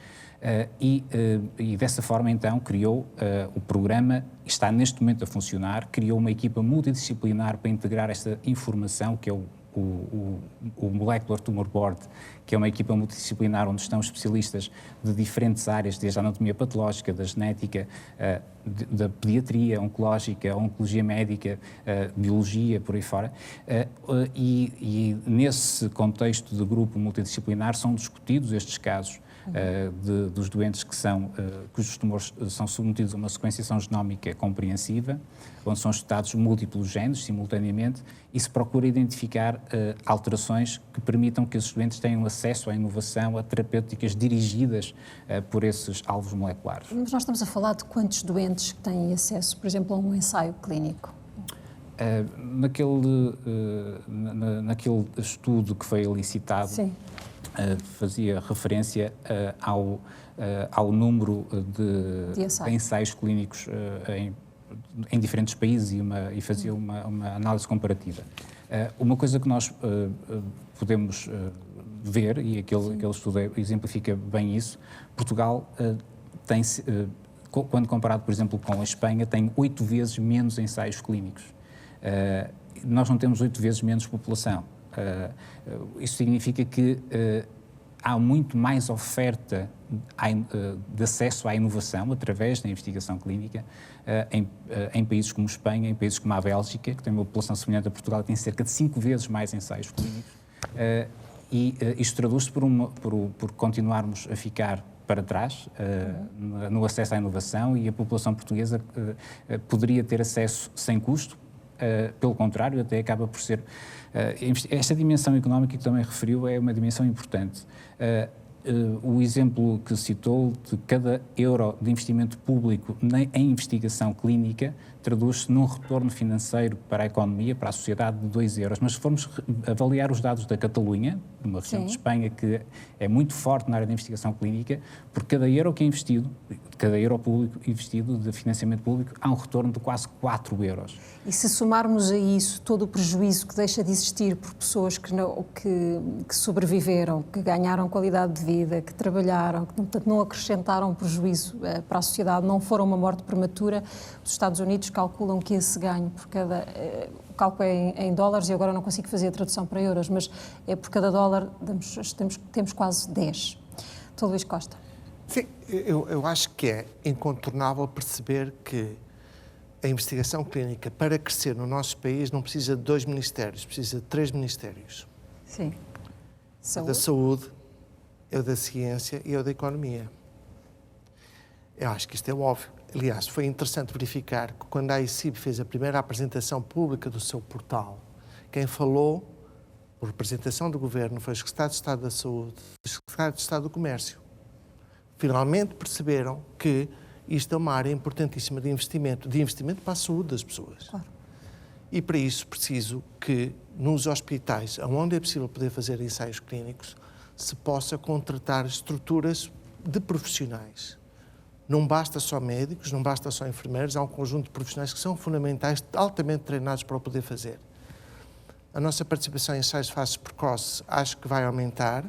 E dessa forma, então, criou o programa, está neste momento a funcionar, criou uma equipa multidisciplinar para integrar esta informação, que é o Molecular Tumor Board, que é uma equipa multidisciplinar onde estão especialistas de diferentes áreas, desde a anatomia patológica, da genética, da pediatria oncológica, oncologia médica, biologia, por aí fora. E nesse contexto de grupo multidisciplinar são discutidos estes casos dos doentes cujos tumores são submetidos a uma sequenciação genómica compreensiva, onde são estudados múltiplos genes simultaneamente, e se procura identificar alterações que permitam que esses doentes tenham acesso à inovação, a terapêuticas dirigidas por esses alvos moleculares. Mas nós estamos a falar de quantos doentes que têm acesso, por exemplo, a um ensaio clínico? Naquele estudo que foi licitado, fazia referência ao número de ensaios clínicos em diferentes países e fazia uma análise comparativa. Uma coisa que nós podemos ver, e aquele estudo exemplifica bem isso, Portugal tem, quando comparado, por exemplo, com a Espanha, tem 8 vezes menos ensaios clínicos. Nós não temos 8 vezes menos população. Isso significa que há muito mais oferta de acesso à inovação através da investigação clínica em países como Espanha, em países como a Bélgica, que tem uma população semelhante a Portugal, que tem cerca de 5 vezes mais ensaios clínicos. Isto traduz-se por continuarmos a ficar para trás no acesso à inovação, e a população portuguesa poderia ter acesso sem custo. Pelo contrário, até acaba por ser... esta dimensão económica que também referiu é uma dimensão importante. O exemplo que citou de cada euro de investimento público em investigação clínica traduz-se num retorno financeiro para a economia, para a sociedade, de 2 euros. Mas se formos avaliar os dados da Catalunha, de uma região de Espanha que é muito forte na área da investigação clínica, por cada euro que é investido, cada euro público investido de financiamento público, há um retorno de quase 4 euros. E se somarmos a isso todo o prejuízo que deixa de existir por pessoas que sobreviveram, que ganharam qualidade de vida, que trabalharam, que portanto, não acrescentaram prejuízo para a sociedade, não foram uma morte prematura, os Estados Unidos calculam que esse ganho por cada... O cálculo é em dólares e agora não consigo fazer a tradução para euros, mas é por cada dólar temos quase 10. Dr. Luís Costa. Sim, eu acho que é incontornável perceber que a investigação clínica, para crescer no nosso país, não precisa de 2 ministérios, precisa de 3 ministérios. Sim. O da saúde, é o da ciência e é o da economia. Eu acho que isto é óbvio. Aliás, foi interessante verificar que quando a AICIB fez a primeira apresentação pública do seu portal, quem falou, por representação do Governo, foi o Secretário de Estado da Saúde e o Secretário de Estado do Comércio. Finalmente perceberam que isto é uma área importantíssima de investimento para a saúde das pessoas. Claro. E para isso preciso que nos hospitais, onde é possível poder fazer ensaios clínicos, se possa contratar estruturas de profissionais. Não basta só médicos, não basta só enfermeiros, há um conjunto de profissionais que são fundamentais, altamente treinados para o poder fazer. A nossa participação em ensaios de fase precoce acho que vai aumentar.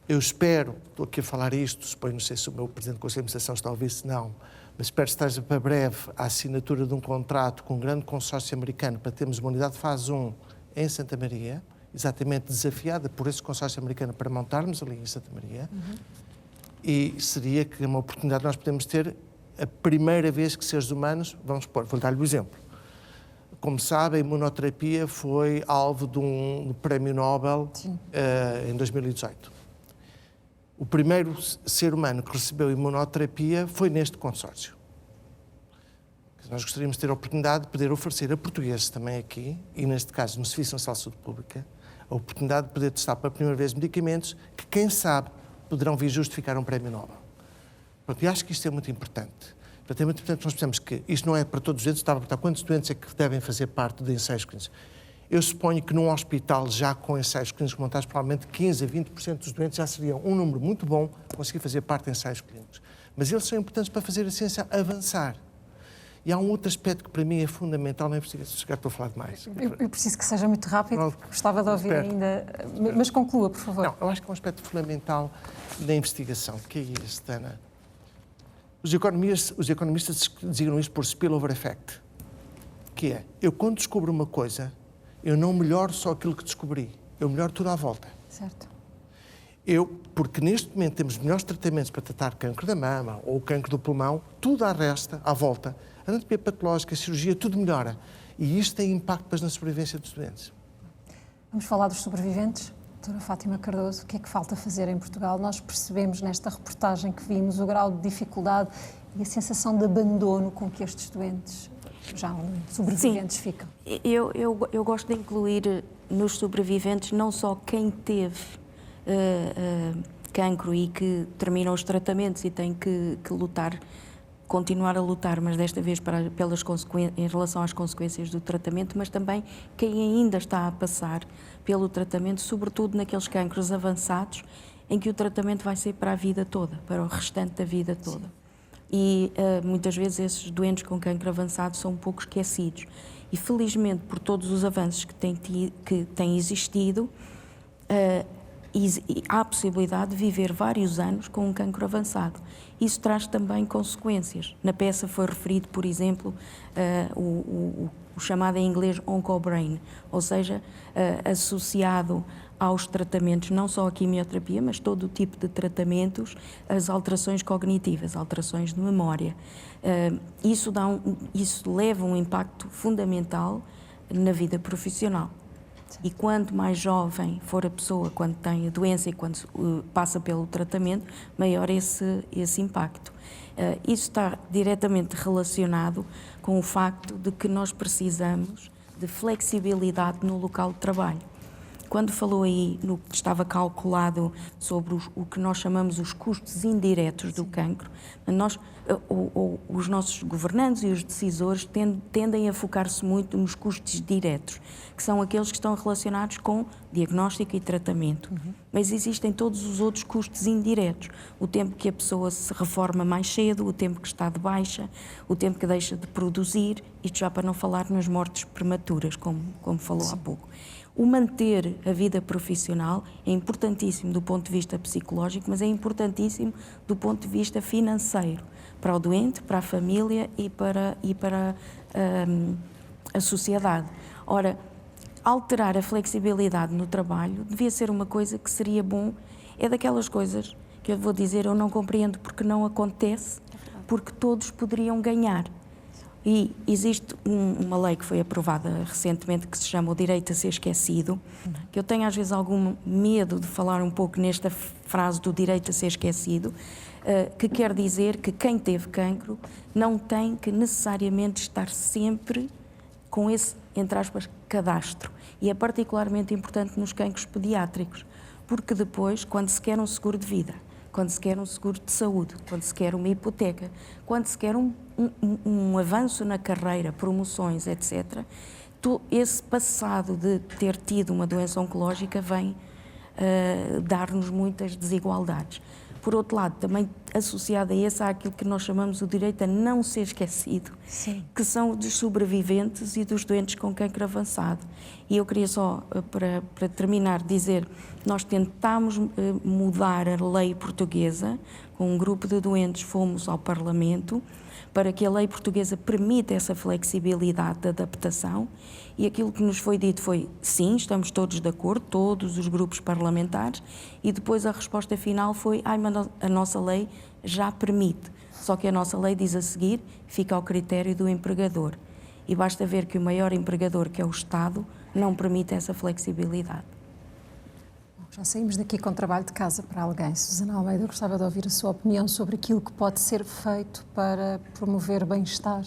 Eu espero, estou aqui a falar isto, suponho, não sei se o meu Presidente do Conselho de Administração está a ouvir, se não, mas espero que esteja para breve a assinatura de um contrato com um grande consórcio americano para termos uma unidade de fase 1 em Santa Maria, exatamente desafiada por esse consórcio americano para montarmos ali em Santa Maria. E seria que uma oportunidade nós podemos ter a primeira vez que seres humanos, vou dar-lhe um exemplo. Como sabe, a imunoterapia foi alvo de um prémio Nobel em 2018. O primeiro ser humano que recebeu imunoterapia foi neste consórcio. Nós gostaríamos de ter a oportunidade de poder oferecer a portugueses também aqui, e neste caso no Serviço Nacional de Saúde Pública, a oportunidade de poder testar pela primeira vez medicamentos que, quem sabe, poderão vir justificar um prémio Nobel. Pronto, e acho que isto é muito importante. Portanto, é muito importante que nós pensemos que isto não é para todos os doentes. Estava a perguntar quantos doentes é que devem fazer parte de ensaios clínicos. Eu suponho que num hospital já com ensaios clínicos montados, provavelmente 15% a 20% dos doentes já seriam um número muito bom para conseguir fazer parte de ensaios clínicos. Mas eles são importantes para fazer a ciência avançar. E há um outro aspecto que para mim é fundamental na investigação. Se calhar estou a falar demais. Eu preciso que seja muito rápido, gostava de ouvir ainda, mas conclua, por favor. Não, eu acho que é um aspecto fundamental da investigação, que é este, Ana. Os economistas designam isto por spillover effect, que é, eu quando descubro uma coisa, eu não melhoro só aquilo que descobri, eu melhoro tudo à volta. Certo. Porque neste momento temos melhores tratamentos para tratar cancro da mama ou cancro do pulmão, tudo à resta, à volta. A anatomia patológica, a cirurgia, tudo melhora. E isto tem impacto depois na sobrevivência dos doentes. Vamos falar dos sobreviventes? Doutora Fátima Cardoso, o que é que falta fazer em Portugal? Nós percebemos nesta reportagem que vimos o grau de dificuldade e a sensação de abandono com que estes doentes, já sobreviventes, ficam. Eu gosto de incluir nos sobreviventes não só quem teve cancro e que termina os tratamentos e tem que lutar, continuar a lutar, mas desta vez em relação às consequências do tratamento, mas também quem ainda está a passar pelo tratamento, sobretudo naqueles cancros avançados, em que o tratamento vai ser para a vida toda, para o restante da vida toda. e muitas vezes esses doentes com cancro avançado são um pouco esquecidos. E felizmente, por todos os avanços que têm existido, há a possibilidade de viver vários anos com um cancro avançado. Isso traz também consequências. Na peça foi referido, por exemplo, o chamado em inglês oncobrain, ou seja, associado aos tratamentos, não só a quimioterapia, mas todo o tipo de tratamentos, as alterações cognitivas, alterações de memória. Isso leva um impacto fundamental na vida profissional. E quanto mais jovem for a pessoa, quando tem a doença e quando passa pelo tratamento, maior esse impacto. Isso está diretamente relacionado com o facto de que nós precisamos de flexibilidade no local de trabalho. Quando falou aí no que estava calculado sobre o que nós chamamos os custos indiretos do cancro, os nossos governantes e os decisores tendem a focar-se muito nos custos diretos, que são aqueles que estão relacionados com diagnóstico e tratamento. Mas existem todos os outros custos indiretos. O tempo que a pessoa se reforma mais cedo, o tempo que está de baixa, o tempo que deixa de produzir, isto já para não falar nas mortes prematuras, como falou há pouco. O manter a vida profissional é importantíssimo do ponto de vista psicológico, mas é importantíssimo do ponto de vista financeiro, para o doente, para a família e para a sociedade. Ora, alterar a flexibilidade no trabalho devia ser uma coisa que seria bom, é daquelas coisas que eu vou dizer, eu não compreendo porque não acontece, porque todos poderiam ganhar. E existe uma lei que foi aprovada recentemente que se chama o direito a ser esquecido, que eu tenho às vezes algum medo de falar um pouco nesta frase do direito a ser esquecido, que quer dizer que quem teve cancro não tem que necessariamente estar sempre com esse, entre aspas, cadastro. E é particularmente importante nos cancros pediátricos, porque depois, quando se quer um seguro de vida, quando se quer um seguro de saúde, quando se quer uma hipoteca, quando se quer um avanço na carreira, promoções, etc., esse passado de ter tido uma doença oncológica vem dar-nos muitas desigualdades. Por outro lado, também associado a esse, há aquilo que nós chamamos o direito a não ser esquecido, que são dos sobreviventes e dos doentes com cancro avançado. E eu queria só, para terminar, dizer, nós tentámos mudar a lei portuguesa, com um grupo de doentes fomos ao Parlamento, para que a lei portuguesa permita essa flexibilidade de adaptação, e aquilo que nos foi dito foi, sim, estamos todos de acordo, todos os grupos parlamentares, e depois a resposta final foi, mas a nossa lei já permite, só que a nossa lei diz a seguir, fica ao critério do empregador. E basta ver que o maior empregador, que é o Estado, não permite essa flexibilidade. Já saímos daqui com trabalho de casa para alguém. Susana Almeida, eu gostava de ouvir a sua opinião sobre aquilo que pode ser feito para promover bem-estar,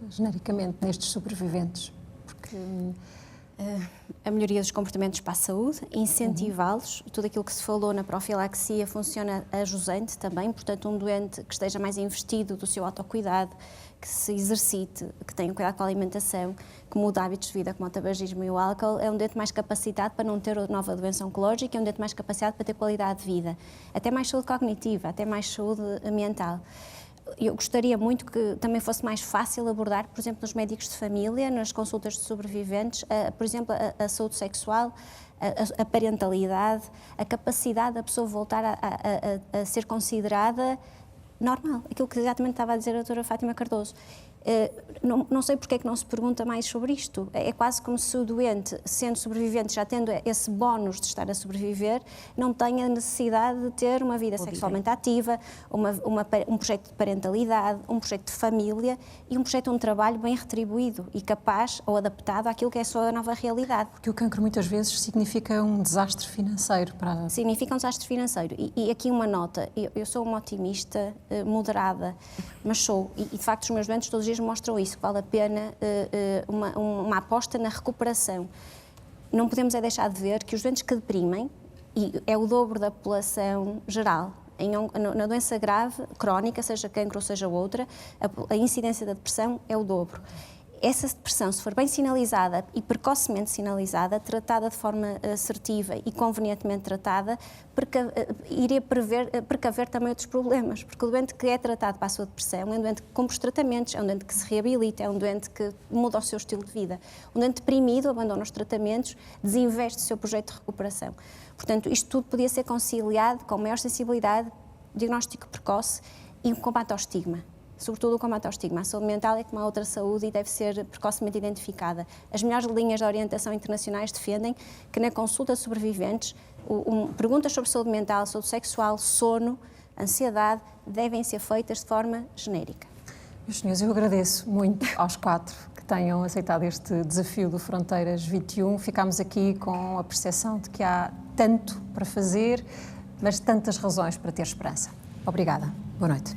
genericamente, nestes sobreviventes. Porque a melhoria dos comportamentos para a saúde, incentivá-los, tudo aquilo que se falou na profilaxia funciona ajusante também, portanto um doente que esteja mais investido do seu autocuidado, que se exercite, que tenha cuidado com a alimentação, que mude hábitos de vida como o tabagismo e o álcool, é um doente mais capacitado para não ter nova doença oncológica, é um doente mais capacitado para ter qualidade de vida, até mais saúde cognitiva, até mais saúde mental. Eu gostaria muito que também fosse mais fácil abordar, por exemplo, nos médicos de família, nas consultas de sobreviventes, por exemplo, a saúde sexual, a parentalidade, a capacidade da pessoa voltar a ser considerada normal. Aquilo que exatamente estava a dizer a doutora Fátima Cardoso. Não sei porque é que não se pergunta mais sobre isto. É quase como se o doente, sendo sobrevivente, já tendo esse bónus de estar a sobreviver, não tenha necessidade de ter uma vida sexualmente ativa, um projeto de parentalidade, um projeto de família e um projeto de um trabalho bem retribuído e capaz ou adaptado àquilo que é a sua nova realidade. Porque o cancro muitas vezes significa um desastre financeiro para... Significa um desastre financeiro. E aqui uma nota, eu sou uma otimista moderada, mas sou, e de facto os meus doentes todos os dias mostram isso, que vale a pena uma aposta na recuperação. Não podemos deixar de ver que os doentes que deprimem, e é o dobro da população geral, na doença grave, crónica, seja cancro ou seja outra, a incidência da depressão é o dobro. essa depressão, se for bem sinalizada e precocemente sinalizada, tratada de forma assertiva e convenientemente tratada, iria precaver também outros problemas, porque o doente que é tratado para a sua depressão é um doente que cumpre os tratamentos, é um doente que se reabilita, é um doente que muda o seu estilo de vida. Um doente deprimido abandona os tratamentos, desinveste o seu projeto de recuperação. Portanto, isto tudo podia ser conciliado com maior sensibilidade, diagnóstico precoce e um combate ao estigma. Sobretudo o combate ao estigma. A saúde mental é como a outra saúde e deve ser precocemente identificada. As melhores linhas de orientação internacionais defendem que na consulta de sobreviventes, perguntas sobre saúde mental, saúde sexual, sono, ansiedade, devem ser feitas de forma genérica. Meus senhores, eu agradeço muito aos 4 que tenham aceitado este desafio do Fronteiras 21. Ficámos aqui com a percepção de que há tanto para fazer, mas tantas razões para ter esperança. Obrigada. Boa noite.